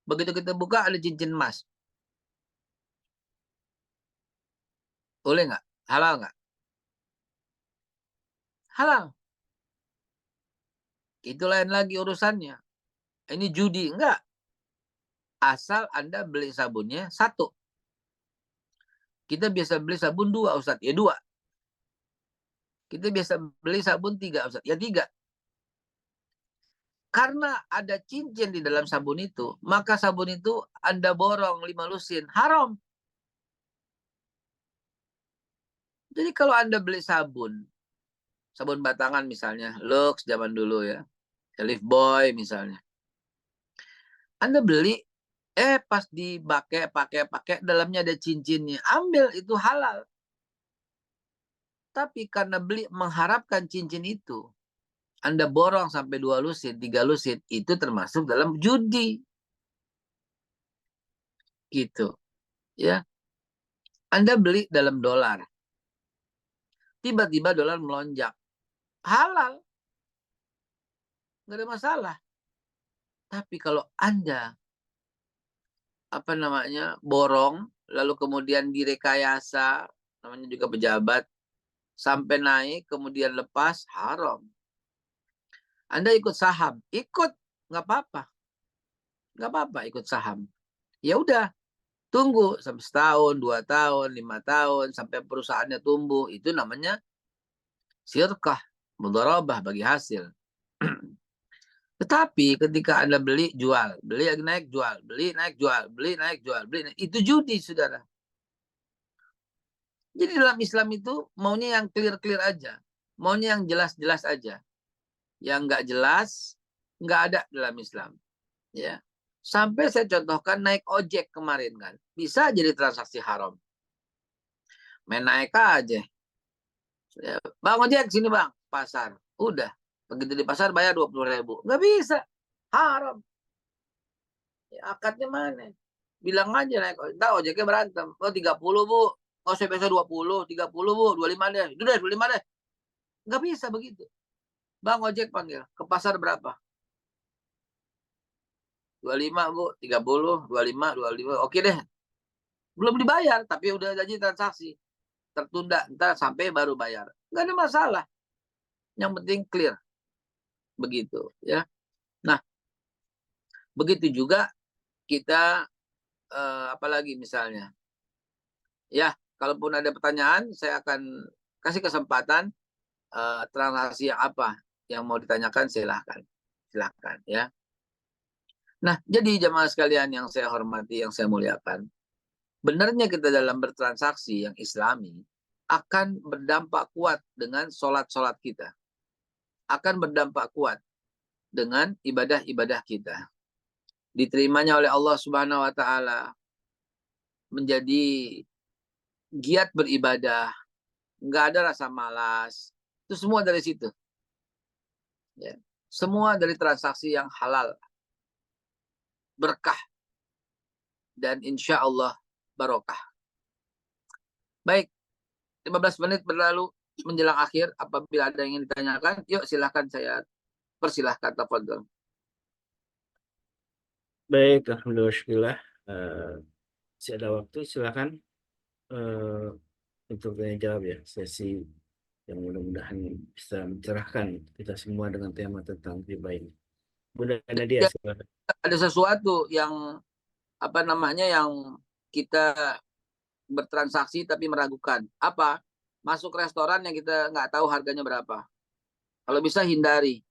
[SPEAKER 2] begitu kita buka ada cincin emas, boleh nggak? Halal nggak? Halal. Itu lain lagi urusannya. Ini judi, enggak. Asal Anda beli sabunnya satu. Kita biasa beli sabun 2, Ustaz, ya 2. Kita biasa beli sabun 3, Ustaz, ya 3. Karena ada cincin di dalam sabun itu, maka sabun itu Anda borong 5 lusin, haram. Jadi kalau Anda beli sabun batangan misalnya, Lux zaman dulu ya, Lifebuoy misalnya. Anda beli, pas pakai dalamnya ada cincinnya, ambil, itu halal. Tapi karena beli mengharapkan cincin itu, Anda borong sampai 2 lusin, 3 lusin, itu termasuk dalam judi. Gitu. Ya. Anda beli dalam dolar. Tiba-tiba dolar melonjak. Halal. Nggak ada masalah. Tapi kalau Anda borong, lalu kemudian direkayasa, namanya juga pejabat, sampai naik, kemudian lepas, haram. Anda ikut saham, ikut, nggak apa-apa. Nggak apa-apa ikut saham. Ya udah, tunggu sampai setahun, 2 tahun, 5 tahun, sampai perusahaannya tumbuh. Itu namanya syirkah, mudharabah, bagi hasil. Tetapi ketika Anda beli, jual, beli lagi naik, jual, beli naik, jual, beli naik, jual, beli naik, itu judi, saudara. Jadi dalam Islam itu maunya yang clear-clear aja. Maunya yang jelas-jelas aja. Yang nggak jelas, nggak ada dalam Islam. Ya. Sampai saya contohkan naik ojek kemarin kan. Bisa jadi transaksi haram. Main naik aja. Ya, bang ojek sini bang, pasar. Udah. Begitu di pasar bayar 20.000. Nggak bisa. Haram. Ya, akadnya mana? Bilang aja naik. Ntar ojeknya berantem. Oh 30 bu. Oh saya biasa 20. 30 bu. 25 deh. Itu deh 25 deh. Nggak bisa begitu. Bang ojek panggil. Ke pasar berapa? 25 bu. 30. 25. 25. Oke deh. Belum dibayar. Tapi udah jadi transaksi. Tertunda. Ntar sampai baru bayar. Nggak ada masalah. Yang penting clear. Begitu. Ya. Nah, Begitu juga kita apalagi misalnya. Ya, kalaupun ada pertanyaan, saya akan kasih kesempatan transaksi yang apa yang mau ditanyakan, silahkan. Silahkan ya. Nah, jadi jamaah sekalian yang saya hormati, yang saya muliakan, benarnya kita dalam bertransaksi yang islami akan berdampak kuat dengan sholat-sholat kita. Akan berdampak kuat dengan ibadah-ibadah kita. Diterimanya oleh Allah Subhanahu wa Ta'ala, menjadi giat beribadah, nggak ada rasa malas. Itu semua dari situ. Ya. Semua dari transaksi yang halal, berkah, dan insya Allah barokah. Baik, 15 menit berlalu menjelang akhir. Apabila ada yang ingin ditanyakan, yuk silahkan, saya persilahkan. Tafadhol.
[SPEAKER 1] Baik, alhamdulillah. Masih ada waktu, silakan untuk tanya jawab ya, sesi yang mudah-mudahan bisa mencerahkan kita semua dengan tema tentang riba ini. Bunda Nadia, silakan.
[SPEAKER 2] Ada sesuatu yang yang kita bertransaksi tapi meragukan. Apa? Masuk restoran yang kita nggak tahu harganya berapa. Kalau bisa hindari.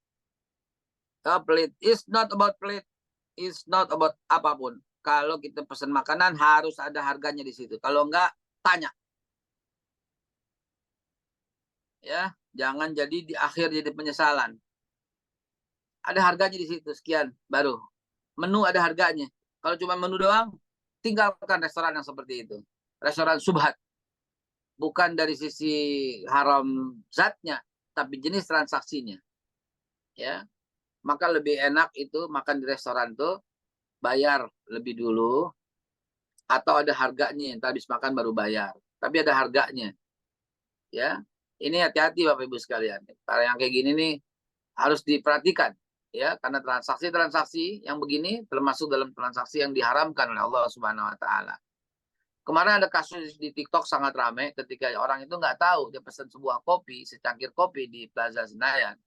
[SPEAKER 2] Plate. It's not about plate. It's not about apapun. Kalau kita pesan makanan harus ada harganya di situ. Kalau enggak, tanya. Ya, jangan jadi di akhir jadi penyesalan. Ada harganya di situ, sekian, baru. Menu ada harganya. Kalau cuma menu doang, tinggalkan restoran yang seperti itu. Restoran subhat. Bukan dari sisi haram zatnya, tapi jenis transaksinya. Ya, maka lebih enak itu makan di restoran tuh bayar lebih dulu, atau ada harganya, yang habis makan baru bayar. Tapi ada harganya. Ya, ini hati-hati Bapak Ibu sekalian. Para yang kayak gini nih harus diperhatikan. Ya, karena transaksi-transaksi yang begini termasuk dalam transaksi yang diharamkan oleh Allah Subhanahu wa Ta'ala. Kemarin ada kasus di TikTok sangat ramai ketika orang itu nggak tahu dia pesan sebuah kopi, secangkir kopi di Plaza Senayan.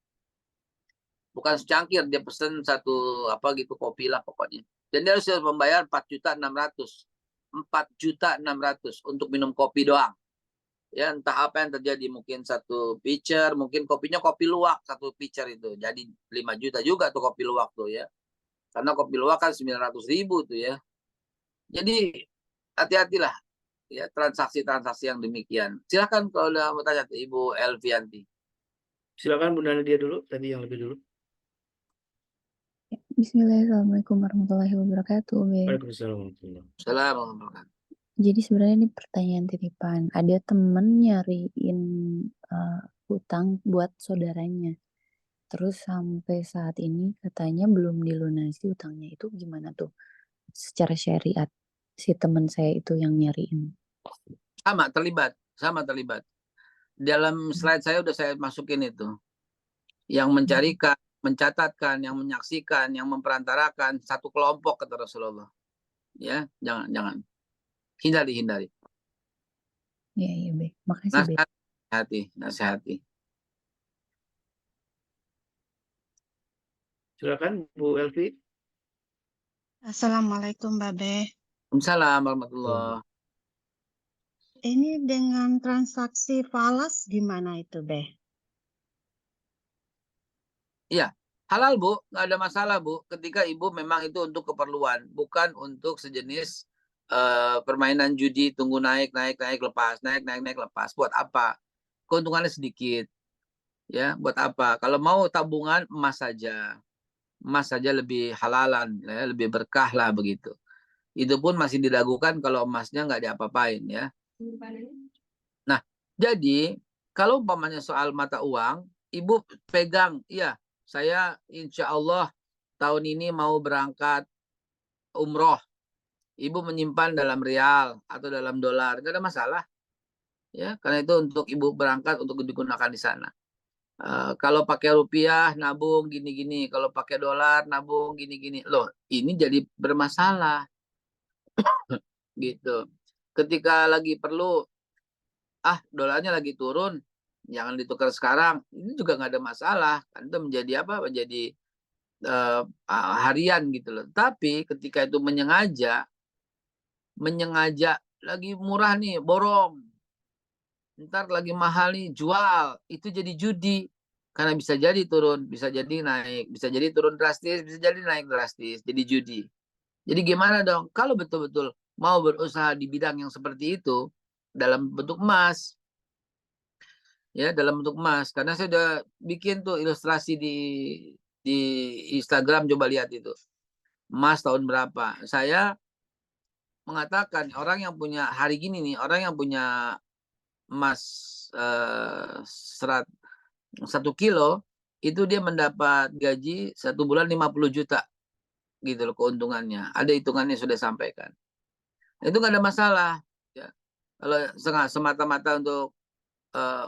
[SPEAKER 2] Bukan secangkir, dia pesan satu kopi lah pokoknya. Dan dia harus membayar 4.600.000. 4.600.000 untuk minum kopi doang. Ya, entah apa yang terjadi, mungkin satu pitcher, mungkin kopinya kopi luwak satu pitcher itu. Jadi 5 juta juga tuh kopi luwak tuh ya. Karena kopi luwak kan 900.000 tuh ya. Jadi hati-hatilah ya transaksi-transaksi yang demikian. Silakan kalau udah mau tanya Ibu Elvianti.
[SPEAKER 1] Silakan Bunda Nadia dulu, tadi yang lebih dulu.
[SPEAKER 4] Bismillahirrahmanirrahim. Assalamualaikum warahmatullahi wabarakatuh.
[SPEAKER 1] Waalaikumsalam warahmatullahi wabarakatuh.
[SPEAKER 2] Assalamualaikum.
[SPEAKER 4] Jadi sebenarnya ini pertanyaan titipan. Ada temen nyariin utang buat saudaranya. Terus sampai saat ini katanya belum dilunasi utangnya. Itu gimana tuh secara syariat si teman saya itu yang nyariin?
[SPEAKER 2] Sama terlibat. Dalam slide saya udah saya masukin itu. Yang mencarikan, mencatatkan, yang menyaksikan, yang memperantarakan satu kelompok kata Rasulullah. Ya, jangan. Hindari.
[SPEAKER 4] Iya, Be. Makasih, Be.
[SPEAKER 2] Nasihati.
[SPEAKER 1] Silakan Bu Elvi.
[SPEAKER 5] Assalamualaikum, Babe.
[SPEAKER 2] Waalaikumsalam warahmatullahi.
[SPEAKER 5] Ini dengan transaksi falas gimana itu, Be?
[SPEAKER 2] Iya, halal Bu, nggak ada masalah Bu. Ketika Ibu memang itu untuk keperluan, bukan untuk sejenis permainan judi, tunggu naik lepas, naik lepas. Buat apa? Keuntungannya sedikit. Ya, buat apa? Kalau mau tabungan emas saja lebih halalan, ya, lebih berkah lah begitu. Itu pun masih diragukan kalau emasnya nggak diapa-apain ya. Nah, jadi kalau umpamanya soal mata uang, Ibu pegang, iya, saya insya Allah tahun ini mau berangkat umroh. Ibu menyimpan dalam rial atau dalam dolar, nggak ada masalah. Ya, karena itu untuk Ibu berangkat untuk digunakan di sana. Kalau pakai rupiah nabung gini-gini, kalau pakai dolar nabung gini-gini. Loh, ini jadi bermasalah. Gitu. Ketika lagi perlu, dolarnya lagi turun, jangan ditukar sekarang. Ini juga nggak ada masalah. Kan itu menjadi harian gitu loh. Tapi ketika itu menyengaja lagi murah nih borong, ntar lagi mahal nih jual, itu jadi judi. Karena bisa jadi turun, bisa jadi naik, bisa jadi turun drastis, bisa jadi naik drastis, jadi judi. Jadi gimana dong kalau betul-betul mau berusaha di bidang yang seperti itu dalam bentuk emas, ya dalam bentuk emas. Karena saya udah bikin tuh ilustrasi di Instagram, coba lihat itu. Emas tahun berapa? Saya mengatakan orang yang punya hari gini nih, orang yang punya emas 1 kilo itu dia mendapat gaji 1 bulan 50 juta gitu loh keuntungannya. Ada hitungannya sudah sampaikan. Itu nggak ada masalah. Ya. Kalau semata-mata untuk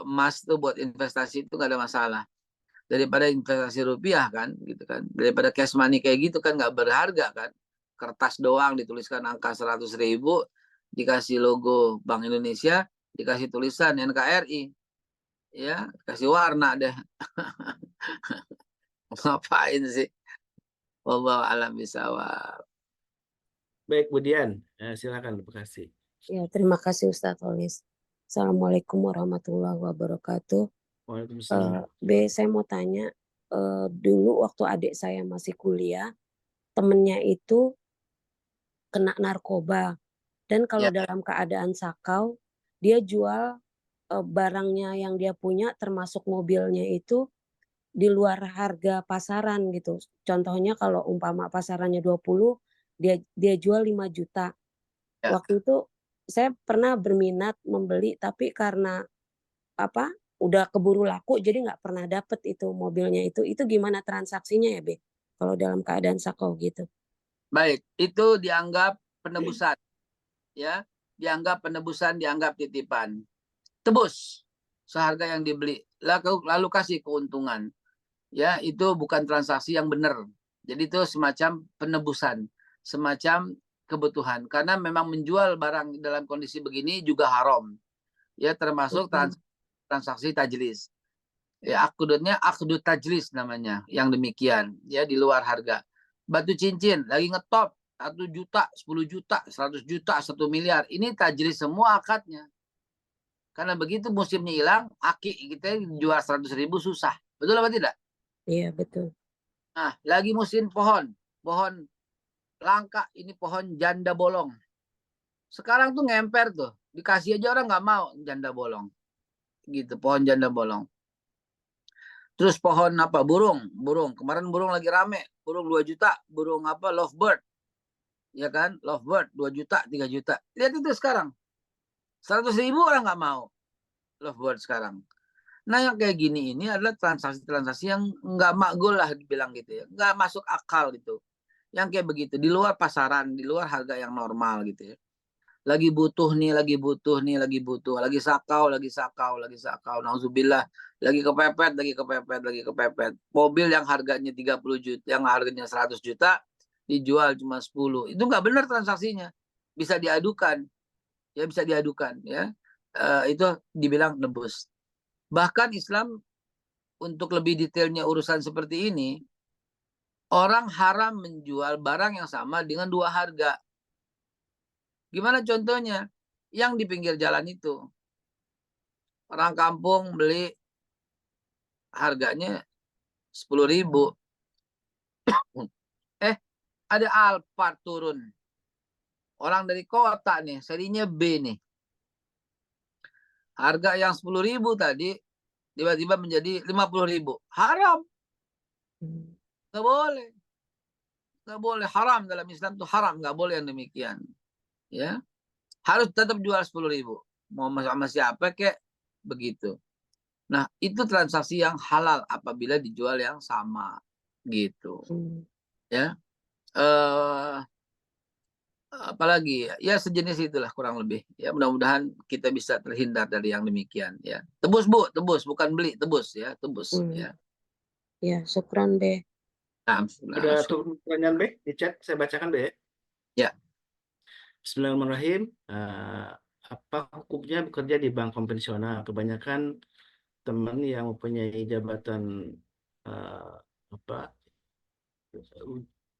[SPEAKER 2] emas itu buat investasi itu nggak ada masalah. Daripada investasi rupiah kan, gitu kan. Daripada cash money kayak gitu kan nggak berharga kan. Kertas doang dituliskan angka 100.000, dikasih logo Bank Indonesia, dikasih tulisan NKRI, ya kasih warna deh. Ngapain sih? Wallahu a'lam bishawab.
[SPEAKER 1] Baik, Budian, silakan Bu Kasih.
[SPEAKER 6] Ya, terima kasih Ustadz Olis. Assalamualaikum warahmatullahi wabarakatuh.
[SPEAKER 1] Waalaikumsalam.
[SPEAKER 6] Saya mau tanya, dulu waktu adik saya masih kuliah, temennya itu kena narkoba. Dan kalau dalam keadaan sakau, dia jual barangnya yang dia punya, termasuk mobilnya itu, di luar harga pasaran gitu. Contohnya kalau umpama pasarannya 20, dia jual 5 juta.
[SPEAKER 2] Ya.
[SPEAKER 6] Waktu itu saya pernah berminat membeli, tapi karena udah keburu laku, jadi nggak pernah dapet itu mobilnya itu. Itu gimana transaksinya ya, Be? Kalau dalam keadaan sakau gitu.
[SPEAKER 2] Baik, itu dianggap penebusan, ya, dianggap penebusan, dianggap titipan. Tebus seharga yang dibeli, lalu kasih keuntungan. Ya, itu bukan transaksi yang benar. Jadi itu semacam penebusan, semacam kebutuhan. Karena memang menjual barang dalam kondisi begini juga haram. Ya, termasuk transaksi tajlis. Ya, akudnya akdu tajlis namanya, yang demikian, ya di luar harga. Batu cincin lagi ngetop 1 juta, 10 juta, 100 juta, 1 miliar. Ini tajlis semua akadnya. Karena begitu musimnya hilang, aki kita jual 100.000 susah. Betul apa tidak?
[SPEAKER 6] Iya, betul.
[SPEAKER 2] Nah, lagi musim pohon langka, ini pohon janda bolong. Sekarang tuh ngemper tuh, dikasih aja orang nggak mau janda bolong. Gitu, pohon janda bolong. Terus pohon apa? Burung. Kemarin burung lagi rame. Burung 2 juta. Burung apa? Lovebird. Ya kan? Lovebird 2 juta, 3 juta. Lihat itu sekarang. 100.000 orang nggak mau Lovebird sekarang. Nah, yang kayak gini ini adalah transaksi-transaksi yang nggak makgul lah dibilang gitu ya. Nggak masuk akal gitu. Yang kayak begitu. Di luar pasaran, di luar harga yang normal gitu ya. Lagi butuh. Lagi sakau. Nauzubillah. Lagi kepepet. Mobil yang harganya 30 juta, yang harganya 100 juta, dijual cuma 10. Itu nggak benar transaksinya. Bisa diadukan. Ya, bisa diadukan. Ya. Itu dibilang nebus. Bahkan Islam, untuk lebih detailnya urusan seperti ini, orang haram menjual barang yang sama dengan 2 harga. Gimana contohnya? Yang di pinggir jalan itu. Orang kampung beli harganya 10.000. Ada Alphard turun. Orang dari kota nih, serinya B nih. Harga yang 10.000 tadi tiba-tiba menjadi 50.000. Haram. Nggak boleh. Nggak boleh. Haram dalam Islam itu haram. Nggak boleh yang demikian. Ya. Harus tetap jual 10.000. Mau sama siapa kek, begitu. Nah, itu transaksi yang halal apabila dijual yang sama, gitu. Ya, apalagi ya sejenis itulah kurang lebih. Ya, mudah-mudahan kita bisa terhindar dari yang demikian. Ya, tebus Bu, tebus, bukan beli, tebus ya, tebus. Ya.
[SPEAKER 6] Ya, syukran Be.
[SPEAKER 2] Nah,
[SPEAKER 1] Sudah turun pertanyaan Be di chat, saya bacakan Be.
[SPEAKER 2] Ya.
[SPEAKER 1] Bismillahirrahmanirrahim. Apa hukumnya bekerja di bank konvensional? Kebanyakan teman yang mempunyai jabatan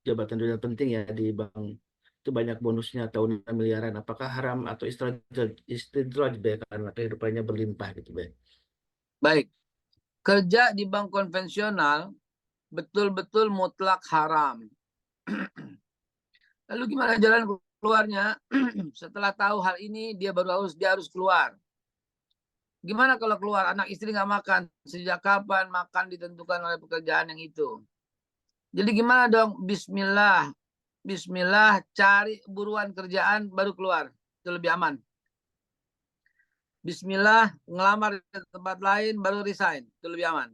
[SPEAKER 1] jabatan penting ya di bank itu banyak bonusnya tahunan miliaran. Apakah haram atau istidraj Be, karena kehidupannya berlimpah gitu Be?
[SPEAKER 2] Baik, kerja di bank konvensional betul-betul mutlak haram. Lalu gimana jalan keluarnya? Setelah tahu hal ini, dia harus keluar. Gimana kalau keluar? Anak istri nggak makan. Sejak kapan makan ditentukan oleh pekerjaan yang itu? Jadi gimana dong? Bismillah. Bismillah, cari buruan kerjaan baru keluar. Itu lebih aman. Bismillah, ngelamar di tempat lain baru resign. Itu lebih aman.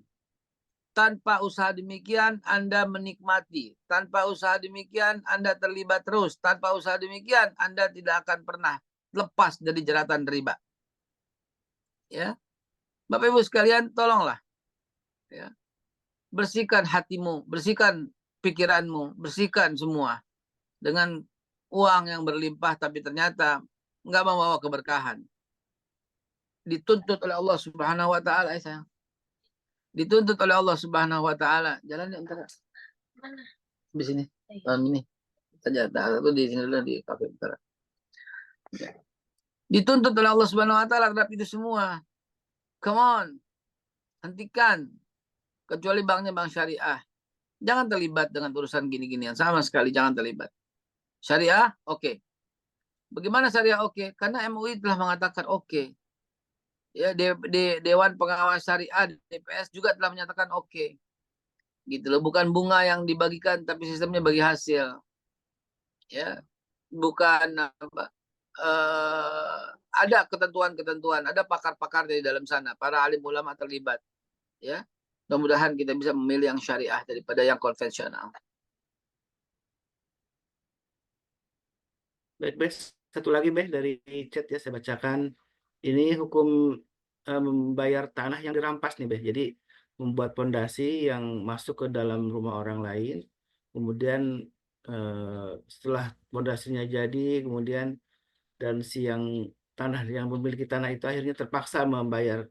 [SPEAKER 2] Tanpa usaha demikian, Anda menikmati. Tanpa usaha demikian, Anda terlibat terus. Tanpa usaha demikian, Anda tidak akan pernah lepas dari jeratan riba. Ya, Bapak Ibu sekalian, tolonglah. Ya, bersihkan hatimu, bersihkan pikiranmu, bersihkan semua dengan uang yang berlimpah, tapi ternyata nggak membawa keberkahan. Dituntut oleh Allah Subhanahu Wa Taala, sayang. Dituntut oleh Allah Subhanahu Wa Taala. Jalan di antara mana? Di sini. Ini saja. Atau di sini dulu di kafe utara. Dituntut oleh Allah Subhanahu Wa Taala terhadap itu semua. Come on, hentikan. Kecuali banknya bank syariah. Jangan terlibat dengan urusan gini-ginian. Sama sekali jangan terlibat. Syariah, oke. Bagaimana syariah oke? Karena MUI telah mengatakan oke. Ya, Dewan Pengawas Syariah DPS juga telah menyatakan oke. Gitu loh, bukan bunga yang dibagikan tapi sistemnya bagi hasil. Ya, bukan apa? Ada ketentuan-ketentuan, ada pakar-pakar dari dalam sana, para alim ulama terlibat. Ya, mudah-mudahan kita bisa memilih yang syariah daripada yang konvensional.
[SPEAKER 1] Baik, satu lagi Be dari chat ya saya bacakan. Ini hukum membayar tanah yang dirampas nih Be. Jadi membuat pondasi yang masuk ke dalam rumah orang lain, kemudian setelah pondasinya jadi, kemudian dan si yang memiliki tanah itu akhirnya terpaksa membayar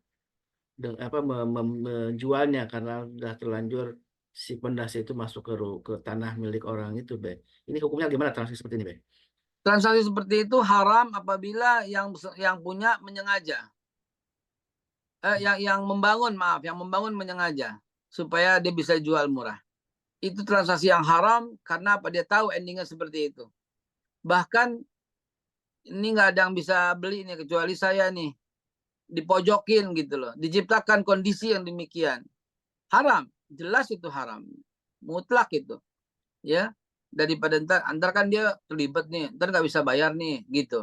[SPEAKER 1] menjualnya karena sudah terlanjur si pondasi itu masuk ke tanah milik orang itu Be. Ini hukumnya gimana transaksi seperti ini Be?
[SPEAKER 2] Transaksi seperti itu haram apabila yang punya menyengaja. Yang membangun menyengaja supaya dia bisa jual murah. Itu transaksi yang haram karena apa? Dia tahu endingnya seperti itu. Bahkan ini nggak ada yang bisa beli ini kecuali saya nih, dipojokin gitu loh, diciptakan kondisi yang demikian. Haram, jelas itu haram, mutlak itu, ya. Daripada ntar kan dia terlibat nih, ntar nggak bisa bayar nih, gitu.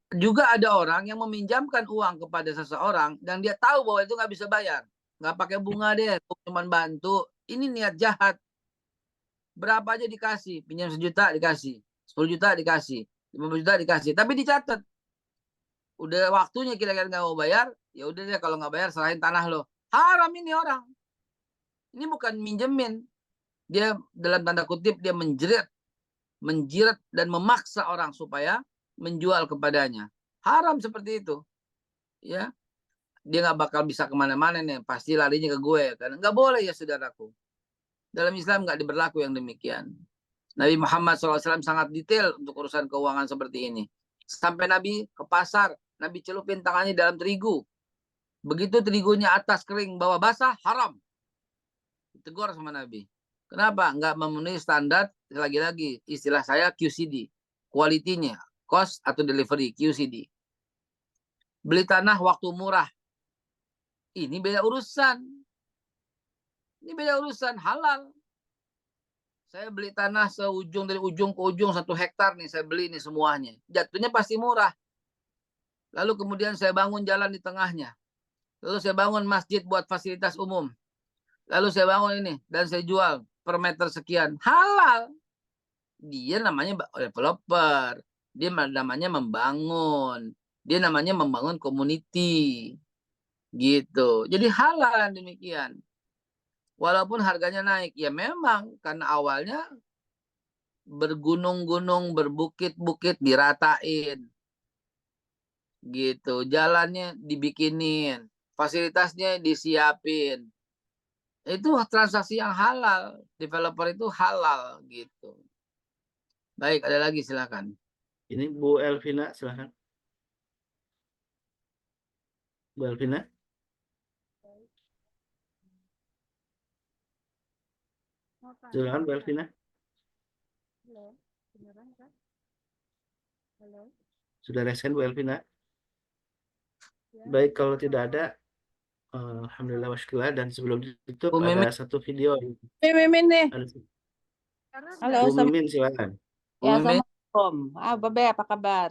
[SPEAKER 2] Juga ada orang yang meminjamkan uang kepada seseorang dan dia tahu bahwa itu nggak bisa bayar, nggak pakai bunga deh, cuma bantu. Ini niat jahat. Berapa aja dikasih, pinjam 1 juta dikasih, 10 juta dikasih, 50 juta dikasih, tapi dicatat. Udah waktunya kira-kira nggak mau bayar, ya udah deh kalau nggak bayar serahin tanah lo. Haram ini orang. Ini bukan minjemin. Dia dalam tanda kutip dia menjirat dan memaksa orang supaya menjual kepadanya. Haram seperti itu. Ya, dia nggak bakal bisa kemana-mana nih. Pasti larinya ke gue. Karena nggak boleh ya saudaraku. Dalam Islam nggak diberlaku yang demikian. Nabi Muhammad SAW sangat detail untuk urusan keuangan seperti ini. Sampai Nabi ke pasar, Nabi celupin tangannya dalam terigu. Begitu terigunya atas kering, bawah basah, haram. Ditegur sama Nabi. Kenapa? Nggak memenuhi standar, lagi-lagi istilah saya QCD. Kualitinya, cost atau delivery, QCD. Beli tanah waktu murah. Ini beda urusan. Ini beda urusan, halal. Saya beli tanah dari ujung ke ujung 1 hektar nih, saya beli nih semuanya. Jatuhnya pasti murah. Lalu kemudian saya bangun jalan di tengahnya. Lalu saya bangun masjid buat fasilitas umum. Lalu saya bangun ini dan saya jual per meter sekian. Halal. Dia namanya developer. Dia namanya membangun. Dia namanya membangun community. Gitu. Jadi halal demikian. Walaupun harganya naik. Ya memang karena awalnya bergunung-gunung, berbukit-bukit diratain. Gitu. Jalannya dibikinin. Fasilitasnya disiapin. Itu transaksi yang halal. Developer itu halal gitu. Baik, ada lagi silakan.
[SPEAKER 1] Ini Bu Elvina, silakan. Bu Elvina. Silakan Bu Elvina. Sudah resen Bu Elvina? Baik, kalau tidak ada, alhamdulillah wasyukurlah. Dan sebelum ditutup
[SPEAKER 2] Bu Mimin,
[SPEAKER 1] ada satu video.
[SPEAKER 7] Mimin nih.
[SPEAKER 1] Ada
[SPEAKER 7] Halo,
[SPEAKER 1] Bu Mimin, silakan.
[SPEAKER 2] Bu
[SPEAKER 7] ya,
[SPEAKER 2] Mimin.
[SPEAKER 7] Assalamualaikum. Babe, apa kabar?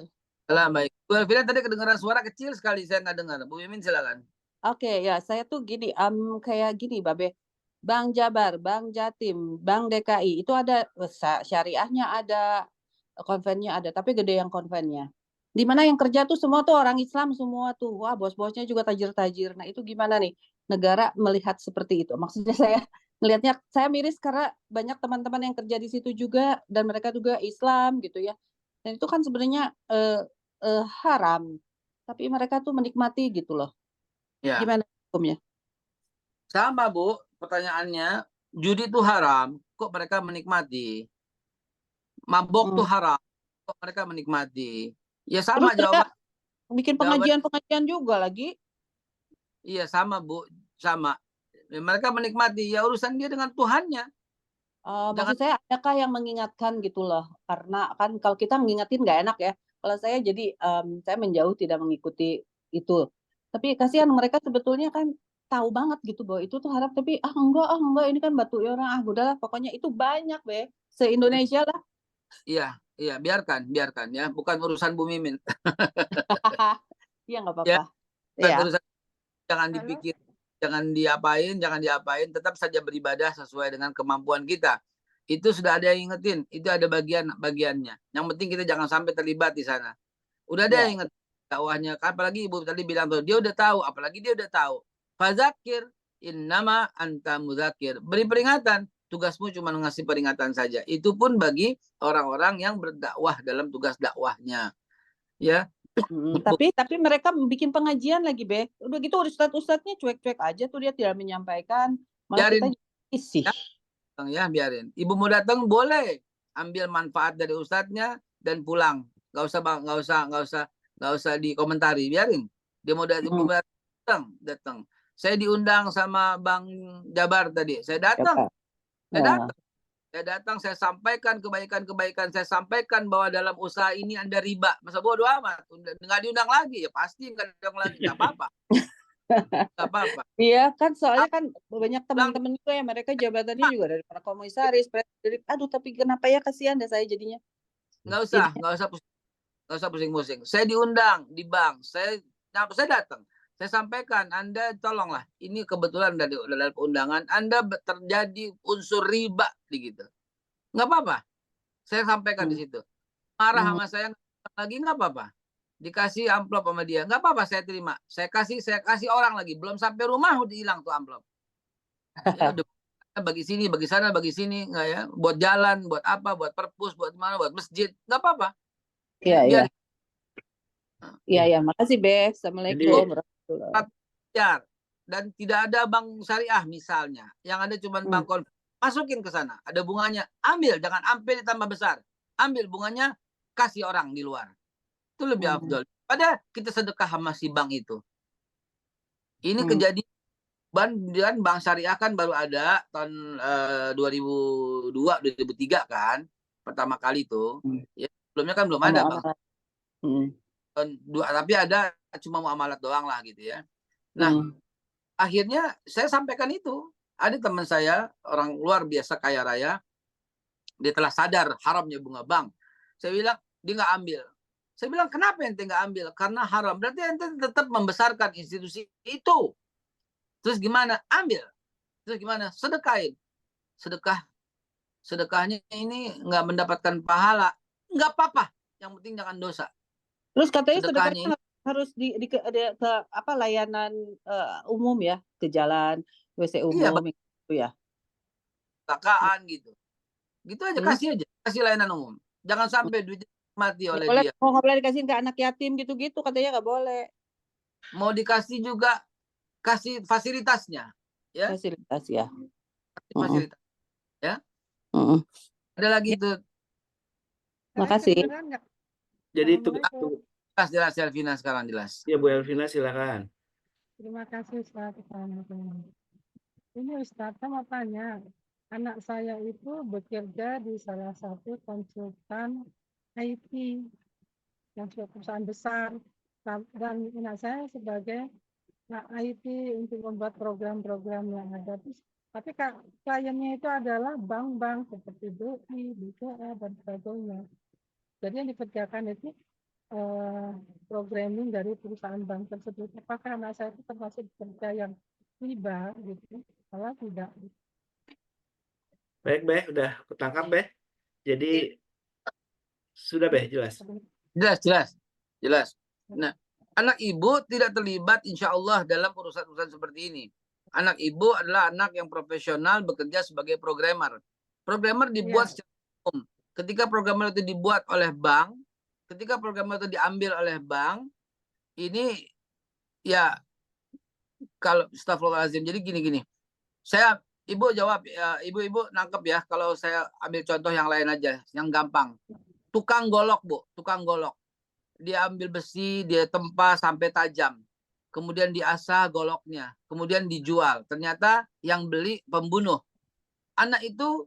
[SPEAKER 2] Salam, baik. Bu Elvina tadi kedengaran suara kecil sekali, saya nggak dengar. Bu Mimin silakan.
[SPEAKER 7] Oke, ya, saya tuh gini, kayak gini, Babe. Bank Jabar, Bank Jatim, Bank DKI, itu ada syariahnya ada, konvennya ada, tapi gede yang konvennya. Di mana yang kerja tuh semua tuh orang Islam semua tuh. Wah, bos-bosnya juga tajir-tajir. Nah, itu gimana nih? Negara melihat seperti itu. Maksudnya saya melihatnya saya miris karena banyak teman-teman yang kerja di situ juga dan mereka juga Islam gitu ya. Dan itu kan sebenarnya haram. Tapi mereka tuh menikmati gitu loh.
[SPEAKER 2] Ya.
[SPEAKER 7] Gimana hukumnya?
[SPEAKER 2] Sama Bu, pertanyaannya, judi itu haram, kok mereka menikmati? Mabok tuh haram, kok mereka menikmati? Ya sama
[SPEAKER 7] Terus mereka
[SPEAKER 2] jawaban.
[SPEAKER 7] bikin pengajian-pengajian juga lagi.
[SPEAKER 2] Iya sama Bu, sama. Mereka menikmati, ya urusan dia dengan Tuhannya.
[SPEAKER 7] Maksud saya adakah yang mengingatkan gitu loh? Karena kan kalau kita mengingatin nggak enak ya. Kalau saya jadi saya menjauh tidak mengikuti itu. Tapi kasihan mereka sebetulnya kan tahu banget gitu bahwa itu tuh haram tapi enggak ini kan batu orang udahlah pokoknya itu banyak be se-Indonesia lah.
[SPEAKER 2] Iya, biarkan ya, bukan urusan Bu Mimin.
[SPEAKER 7] Iya nggak
[SPEAKER 2] Ya,
[SPEAKER 7] apa-apa.
[SPEAKER 2] bukan
[SPEAKER 7] Ya.
[SPEAKER 2] urusan, jangan dipikir, jangan diapain, tetap saja beribadah sesuai dengan kemampuan kita. Itu sudah ada yang ingetin, itu ada bagiannya. Yang penting kita jangan sampai terlibat di sana. Udah ada yang inget dakwahnya, apalagi Ibu tadi bilang tuh, dia udah tahu, apalagi dia udah tahu. Fazakir innama anta muzakir. Beri peringatan, tugasmu cuma ngasih peringatan saja. Itu pun bagi orang-orang yang berdakwah dalam tugas dakwahnya. Ya.
[SPEAKER 7] Tapi mereka bikin pengajian lagi be. Udah gitu ustadz-ustadznya cuek-cuek aja tuh dia tidak menyampaikan. Malah
[SPEAKER 2] Biarin.
[SPEAKER 7] kita isi.
[SPEAKER 2] Ya, biarin. Ibu mau datang boleh ambil manfaat dari ustadznya dan pulang. Nggak usah dikomentari, biarin. Dia mau datang. Saya diundang sama Bang Jabar tadi. Saya datang. Saya sampaikan kebaikan. Saya sampaikan bahwa dalam usaha ini ada riba. Masa bodoh amat. Nggak diundang lagi. Ya pasti nggak diundang lagi. Nggak apa-apa. Nggak apa-apa.
[SPEAKER 7] Iya kan soalnya kan banyak teman-teman juga yang mereka jabatannya juga dari para komisaris, dari aduh tapi kenapa ya kasihan deh saya jadinya.
[SPEAKER 2] Nggak usah pusing-pusing. Saya diundang di bank. Saya datang. Saya sampaikan, Anda tolonglah. Ini kebetulan dari undangan Anda terjadi unsur riba gitu. Nggak apa-apa. Saya sampaikan di situ. Marah sama saya lagi nggak apa-apa. Dikasih amplop sama dia, nggak apa-apa, saya terima. Saya kasih orang lagi. Belum sampai rumah udah hilang tuh amplop. Ya, bagi sini, bagi sana, bagi sini, nggak ya? Buat jalan, buat apa? Buat perpus, buat mana? Buat masjid, nggak apa-apa.
[SPEAKER 7] Iya. Iya, makasih Be. Assalamualaikum.
[SPEAKER 2] Dan tidak ada bank syariah misalnya, yang ada cuma bank konven, masukin ke sana, ada bunganya, ambil, jangan sampai ditambah besar, ambil bunganya, kasih orang di luar, itu lebih afdol. Pada kita sedekah sama si bank itu. Ini kejadian bank syariah kan baru ada tahun 2002-2003 kan, pertama kali itu. Ya, sebelumnya kan belum ada bank. Tapi ada cuma muamalat doang lah gitu ya. Nah, akhirnya saya sampaikan itu. Ada teman saya, orang luar biasa kaya raya, dia telah sadar haramnya bunga bank. Saya bilang, dia nggak ambil. Saya bilang, kenapa ente nggak ambil? Karena haram. Berarti ente tetap membesarkan institusi itu. Terus gimana? Ambil. Terus gimana? Sedekahin. Sedekahnya ini nggak mendapatkan pahala. Nggak apa-apa. Yang penting jangan dosa.
[SPEAKER 7] Terus katanya sedekahnya harus ke apa layanan umum ya, ke jalan, WC umum gitu ya.
[SPEAKER 2] Takaan gitu. Gitu aja, kasih layanan umum. Jangan sampai duitnya mati oleh dia.
[SPEAKER 7] Nggak boleh dikasih ke anak yatim gitu-gitu, katanya nggak boleh.
[SPEAKER 2] Mau dikasih juga, kasih fasilitasnya. Ya,
[SPEAKER 7] Fasilitas ya.
[SPEAKER 2] fasilitas. Ya,
[SPEAKER 7] Mm-mm.
[SPEAKER 2] ada lagi tuh.
[SPEAKER 7] Makasih.
[SPEAKER 1] Jadi itu
[SPEAKER 2] Jelas Elvina sekarang jelas.
[SPEAKER 1] ya Bu Elvina silakan.
[SPEAKER 8] Terima kasih Ustaz. Ini Ustaz, saya mau tanya, anak saya itu bekerja di salah satu konsultan IT yang suatu perusahaan besar, dan anak saya sebagai IT untuk membuat program-program yang ada. Tapi kliennya itu adalah bank-bank seperti BI, BCA, dan sebagainya. Jadi yang dikerjakan itu programming dari perusahaan bank tersebut. Apakah anak saya itu termasuk kerja yang riba gitu? Kalau tidak.
[SPEAKER 1] Baik, Beh, udah ketangkap, Beh. Jadi sudah, Beh, jelas.
[SPEAKER 2] Jelas. Nah, anak ibu tidak terlibat insya Allah dalam urusan-urusan seperti ini. Anak ibu adalah anak yang profesional bekerja sebagai programmer. Programmer dibuat secara umum. Ketika programmer itu dibuat oleh bank, ketika programmer itu diambil oleh bank, ini ya kalau astagfirullahaladzim. Jadi gini. Ibu jawab, ya, ibu nangkep ya. Kalau saya ambil contoh yang lain aja, yang gampang. Tukang golok, Bu. Tukang golok. Dia ambil besi, dia tempa sampai tajam. Kemudian diasah goloknya. Kemudian dijual. Ternyata yang beli pembunuh. Anak itu,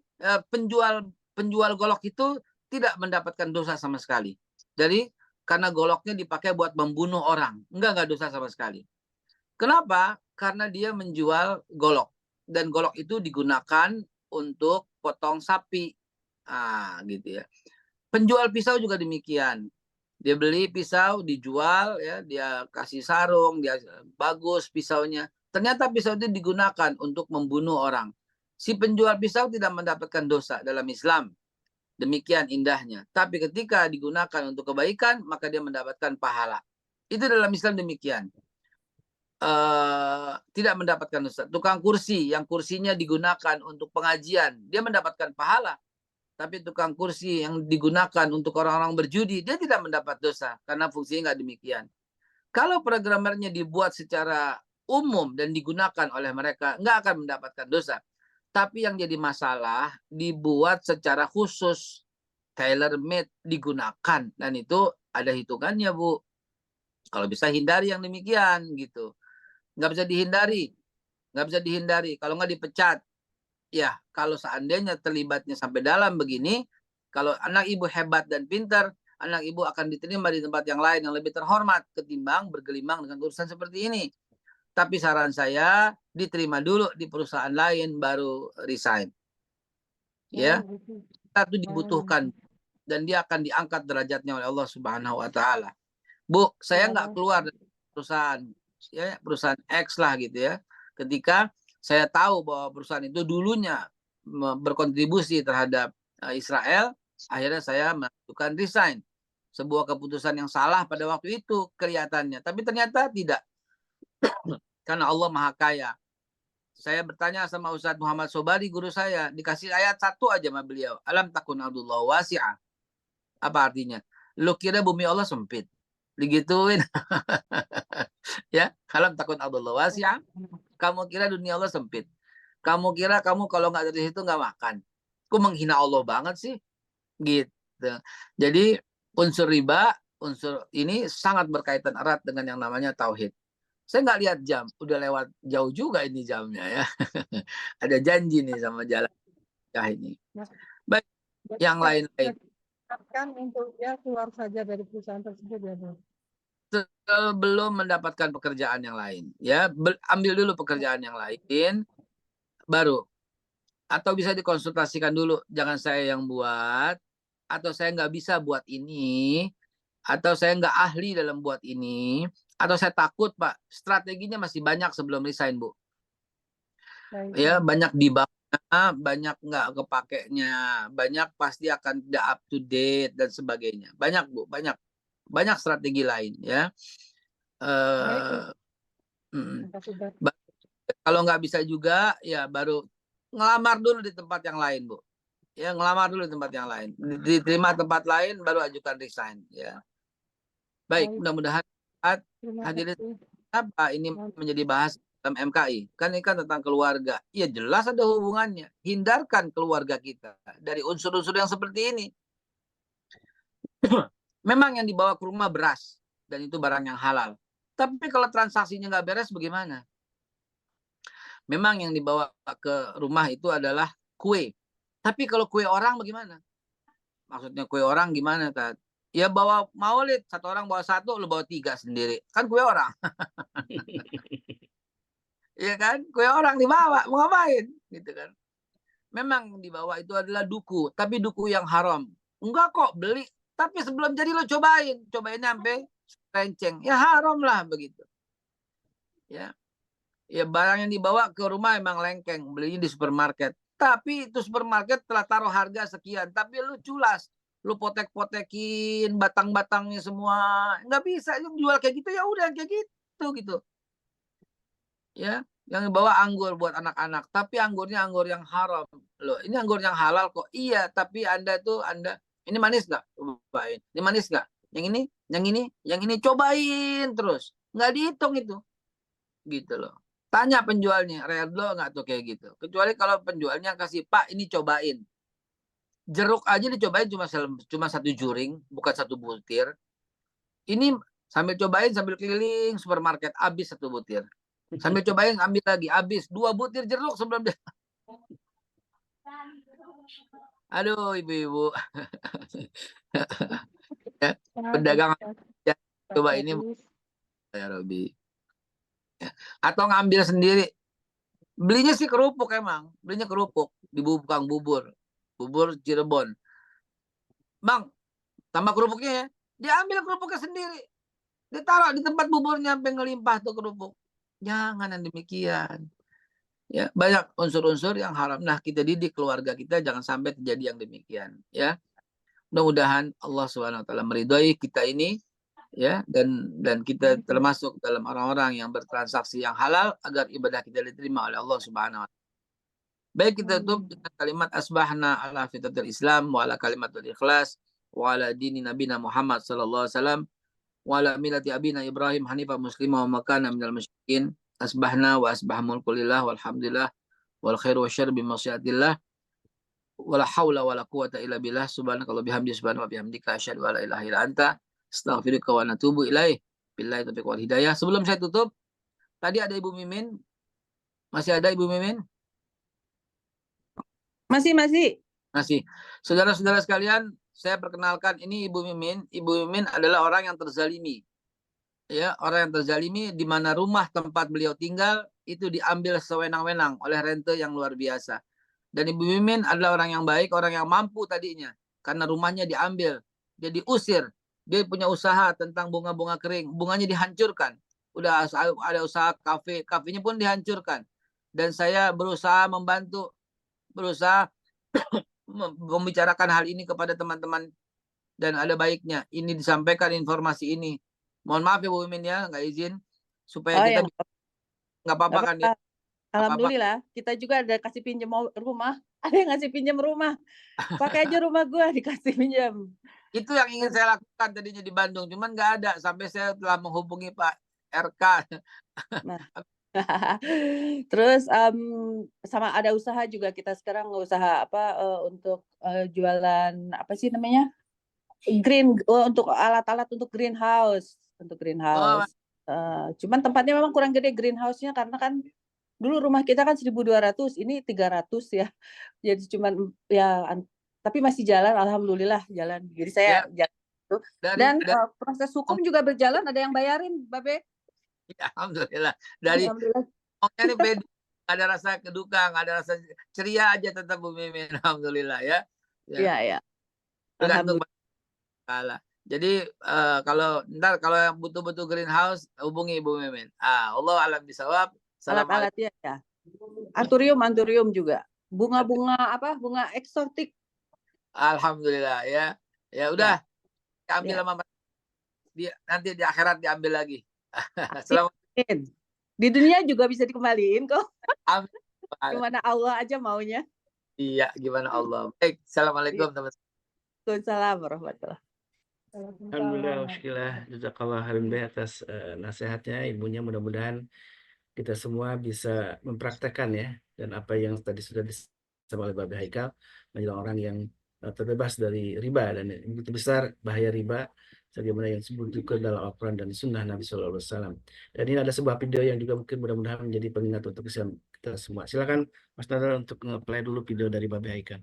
[SPEAKER 2] penjual golok itu tidak mendapatkan dosa sama sekali. Jadi, karena goloknya dipakai buat membunuh orang. Enggak dosa sama sekali. Kenapa? Karena dia menjual golok. Dan golok itu digunakan untuk potong sapi. Gitu ya. Penjual pisau juga demikian. Dia beli pisau, dijual, ya, dia kasih sarung, dia bagus pisaunya. Ternyata pisau itu digunakan untuk membunuh orang. Si penjual pisau tidak mendapatkan dosa dalam Islam. Demikian indahnya. Tapi ketika digunakan untuk kebaikan, maka dia mendapatkan pahala. Itu dalam Islam demikian. Tidak mendapatkan dosa. Tukang kursi yang kursinya digunakan untuk pengajian, dia mendapatkan pahala. Tapi tukang kursi yang digunakan untuk orang-orang berjudi, dia tidak mendapat dosa karena fungsinya nggak demikian. Kalau programmernya dibuat secara umum dan digunakan oleh mereka, nggak akan mendapatkan dosa. Tapi yang jadi masalah dibuat secara khusus, tailor-made, digunakan, dan itu ada hitungannya, Bu. Kalau bisa hindari yang demikian gitu. Nggak bisa dihindari. Kalau nggak dipecat. Ya, kalau seandainya terlibatnya sampai dalam begini, kalau anak ibu hebat dan pintar, anak ibu akan diterima di tempat yang lain yang lebih terhormat ketimbang bergelimang dengan urusan seperti ini. Tapi saran saya, diterima dulu di perusahaan lain baru resign. Ya, itu dibutuhkan dan dia akan diangkat derajatnya oleh Allah Subhanahu wa taala. Bu, saya nggak keluar dari perusahaan, ya, perusahaan X lah gitu ya. Ketika saya tahu bahwa perusahaan itu dulunya berkontribusi terhadap Israel, akhirnya saya melakukan resign. Sebuah keputusan yang salah pada waktu itu kelihatannya, tapi ternyata tidak. Karena Allah Maha Kaya. Saya bertanya sama Ustadz Muhammad Sobari, guru saya, dikasih ayat satu aja sama beliau. Alam takun ardullah wasi'ah. Apa artinya? Lu kira bumi Allah sempit? Digituin. Ya, alam takun ardullah wasi'ah. Kamu kira dunia Allah sempit? Kamu kira kamu kalau nggak dari situ nggak makan? Kok menghina Allah banget sih? Gitu. Jadi unsur riba, unsur ini sangat berkaitan erat dengan yang namanya tauhid. Saya nggak lihat jam, udah lewat jauh juga ini jamnya ya. Ada janji nih sama jalan ini. Baik, yang lain-lain.
[SPEAKER 8] Kan untuk dia keluar saja dari perusahaan tersebut ya, Bu.
[SPEAKER 2] Belum mendapatkan pekerjaan yang lain, ya, ambil dulu pekerjaan yang lain, baru. Atau bisa dikonsultasikan dulu, jangan saya yang buat, atau saya nggak bisa buat ini, atau saya nggak ahli dalam buat ini, atau saya takut, Pak, strateginya masih banyak sebelum resign, Bu. Ya, banyak dibawanya, banyak nggak kepakainya, banyak pasti akan tidak up to date dan sebagainya. Banyak, Bu, banyak strategi lain, ya. Kalau nggak bisa juga, ya baru ngelamar dulu di tempat yang lain, Bu. Ya, ngelamar dulu di tempat yang lain. Diterima tempat lain, baru ajukan resign, ya. Baik, mudah-mudahan hadirin apa ini menjadi bahas dalam MKI. Kan ini kan tentang keluarga. Ya jelas ada hubungannya. Hindarkan keluarga kita dari unsur-unsur yang seperti ini. Memang yang dibawa ke rumah beras. Dan itu barang yang halal. Tapi kalau transaksinya nggak beres bagaimana? Memang yang dibawa ke rumah itu adalah kue. Tapi kalau kue orang bagaimana? Maksudnya kue orang gimana, Tat? Ya bawa maulid, satu orang bawa satu, lu bawa 3 sendiri. Kan kue orang. Iya kan? Kue orang dibawa, mau ngapain? Gitu kan. Memang dibawa itu adalah duku, tapi duku yang haram. Enggak kok, beli. Tapi sebelum jadi lo cobain. Cobain sampai renceng. Ya haram lah begitu. Ya. Ya barang yang dibawa ke rumah emang lengkeng. Belinya di supermarket. Tapi itu supermarket telah taruh harga sekian. Tapi lu culas. Lu potek-potekin batang-batangnya semua. Nggak bisa. Yang jual kayak gitu ya udah kayak gitu. Gitu. Ya, yang dibawa anggur buat anak-anak, tapi anggurnya anggur yang haram. Loh, ini anggur yang halal kok. Iya, tapi Anda ini manis nggak? Cobain. Ini manis nggak? Yang ini cobain terus. Nggak dihitung itu. Gitu loh. Tanya penjualnya, redlo nggak tuh kayak gitu. Kecuali kalau penjualnya kasih, Pak, ini cobain. Jeruk aja dicobain cuma 1 juring, bukan 1 butir. Ini sambil cobain, sambil keliling supermarket, habis 1 butir. Sambil cobain ambil lagi, habis 2 butir jeruk sebelum dia. Aduh ibu-ibu. Ya, pedagang ya, coba ini ya Robi. Ya. Atau ngambil sendiri. Belinya sih kerupuk emang, belinya kerupuk di tukang bubur Cirebon. Bang, tambah kerupuknya ya. Dia ambil kerupuknya sendiri. Dia taruh di tempat buburnya sampai ngelimpah tuh kerupuk. Jangan yang demikian. Ya, banyak unsur-unsur yang haram. Nah, kita didik keluarga kita jangan sampai terjadi yang demikian, ya. Mudah-mudahan Allah Subhanahu wa taala meridhai kita ini, ya, dan kita termasuk dalam orang-orang yang bertransaksi yang halal agar ibadah kita diterima oleh Allah Subhanahu wa taala. Baik, kita tutup dengan kalimat asbahna ala fitratil Islam wa ala kalimatul ikhlas wa ala dini nabina Muhammad sallallahu alaihi wasallam wa ala millati abina Ibrahim hanifah muslimah wa makana minal musyrikin. Asbahna wa asbah mulkulillah walhamdulillah wal khairu wasyarr bi masyiatillah wala haula wala quwata illa billah subhanakallah bihamdi subhanahu wa bihamdika asyhadu an la ilaha illa anta astaghfiruka wa natubu ilaih. Billahi taufiq wal hidayah. Sebelum saya tutup, tadi ada Ibu Mimin. Masih ada Ibu Mimin?
[SPEAKER 7] Masih.
[SPEAKER 2] Masih. Saudara-saudara sekalian, saya perkenalkan ini Ibu Mimin. Ibu Mimin adalah orang yang terzalimi. Ya, orang yang terzalimi di mana rumah tempat beliau tinggal itu diambil sewenang-wenang oleh rente yang luar biasa. Dan Ibu Mimin adalah orang yang baik, orang yang mampu tadinya. Karena rumahnya diambil, dia diusir. Dia punya usaha tentang bunga-bunga kering, bunganya dihancurkan. Udah ada usaha kafe, kafenya pun dihancurkan. Dan saya berusaha membantu, berusaha membicarakan hal ini kepada teman-teman. Dan ada baiknya ini disampaikan informasi ini. Mohon maaf ya Bu Mimin ya, nggak izin supaya kita nggak apa-apa kan ya.
[SPEAKER 7] Alhamdulillah, kita juga ada kasih pinjam rumah. Ada yang ngasih pinjam rumah. Pakai aja rumah gua dikasih pinjam.
[SPEAKER 2] Itu yang ingin saya lakukan tadinya di Bandung, cuman nggak ada sampai saya telah menghubungi Pak RK.
[SPEAKER 7] Nah. Terus sama ada usaha juga kita sekarang usaha untuk jualan apa sih namanya? Untuk alat-alat untuk greenhouse. Cuman tempatnya memang kurang gede greenhouse-nya karena kan dulu rumah kita kan 1.200, ini 300 ya. Jadi cuman ya tapi masih jalan, alhamdulillah jalan. Jadi saya jalan. Proses hukum juga berjalan, ada yang bayarin, Babe.
[SPEAKER 2] Ya, alhamdulillah. Dari ngomongnya ini beda, ada rasa keduka, nggak ada rasa ceria aja tetap Bu Mimin. Alhamdulillah ya.
[SPEAKER 7] Iya.
[SPEAKER 2] Tergantung Allah. Jadi kalau yang butuh-butuh greenhouse hubungi Bu Mimin. Allah alam bisawab.
[SPEAKER 7] Alat-alatnya ya. Anturium juga. Bunga-bunga bunga eksotik.
[SPEAKER 2] Alhamdulillah ya. Ya udah. Ambil sama nanti di akhirat diambil lagi. Selamat.
[SPEAKER 7] Di dunia juga bisa dikembaliin kok. Gimana Allah aja maunya.
[SPEAKER 2] Iya, gimana Allah. Baik, assalamualaikum teman-teman.
[SPEAKER 7] Waalaikumsalam warahmatullahi.
[SPEAKER 1] Alhamdulillah, jazakallah khairan atas nasihatnya ibunya, mudah-mudahan kita semua bisa mempraktekkan ya, dan apa yang tadi sudah disampaikan oleh Bapak Haikal, menjadi orang yang terbebas dari riba, dan begitu besar bahaya riba sebagaimana yang disebutkan dalam Al-Quran dan Sunnah Nabi SAW. Dan ini ada sebuah video yang juga mungkin mudah-mudahan menjadi pengingat untuk kita semua. Silakan Mas Nadal untuk nge-play dulu video dari Bapak Haikal.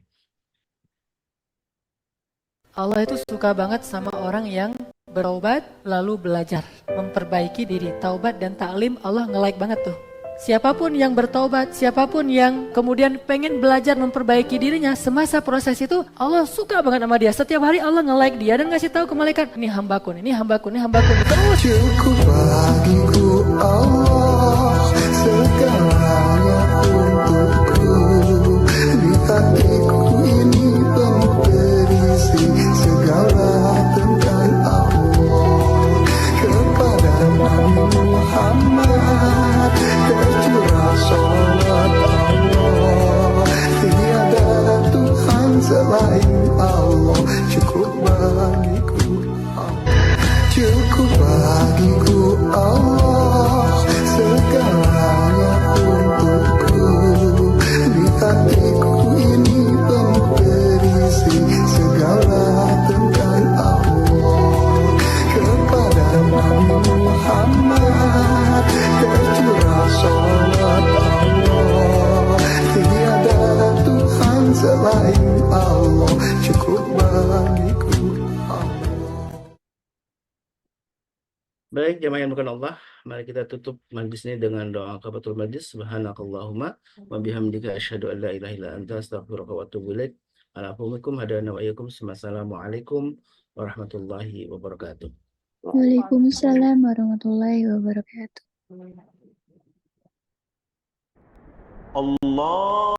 [SPEAKER 3] Allah itu suka banget sama orang yang bertaubat lalu belajar, memperbaiki diri. Taubat dan taklim Allah nge-like banget tuh. Siapapun yang bertaubat, siapapun yang kemudian pengen belajar memperbaiki dirinya, semasa proses itu Allah suka banget sama dia. Setiap hari Allah nge-like dia dan ngasih tahu ke malaikat, ini hambaku, ini hambaku, ini hambaku. Terus
[SPEAKER 9] cukup bagiku Allah segalanya untukku, di hatiku ini penuh berisi segala tentang Allah. Kepada Nabi Muhammad tercurah salawat Allah, tiada Tuhan selain Allah, cukup bagiku Allah. Cukup bagiku Allah segalanya untukku, di hatiku ini penuh berisi segala tentang Allah. Kepada Nabi Muhammad tercurah salawat Allah, tiada Tuhan selain Allah, cukup bagiku Allah.
[SPEAKER 1] Baik, jamaah yang bukan Allah, mari kita tutup majlis ini dengan doa kafatul majlis. Subhanakallahumma wa bihamdika asyhadu an la ilaha illa anta astaghfiruka wa atubu ilaik. Alaikum hadana wa iyyakum. Assalamualaikum warahmatullahi wabarakatuh.
[SPEAKER 4] Waalaikumsalam warahmatullahi wabarakatuh.
[SPEAKER 9] Allah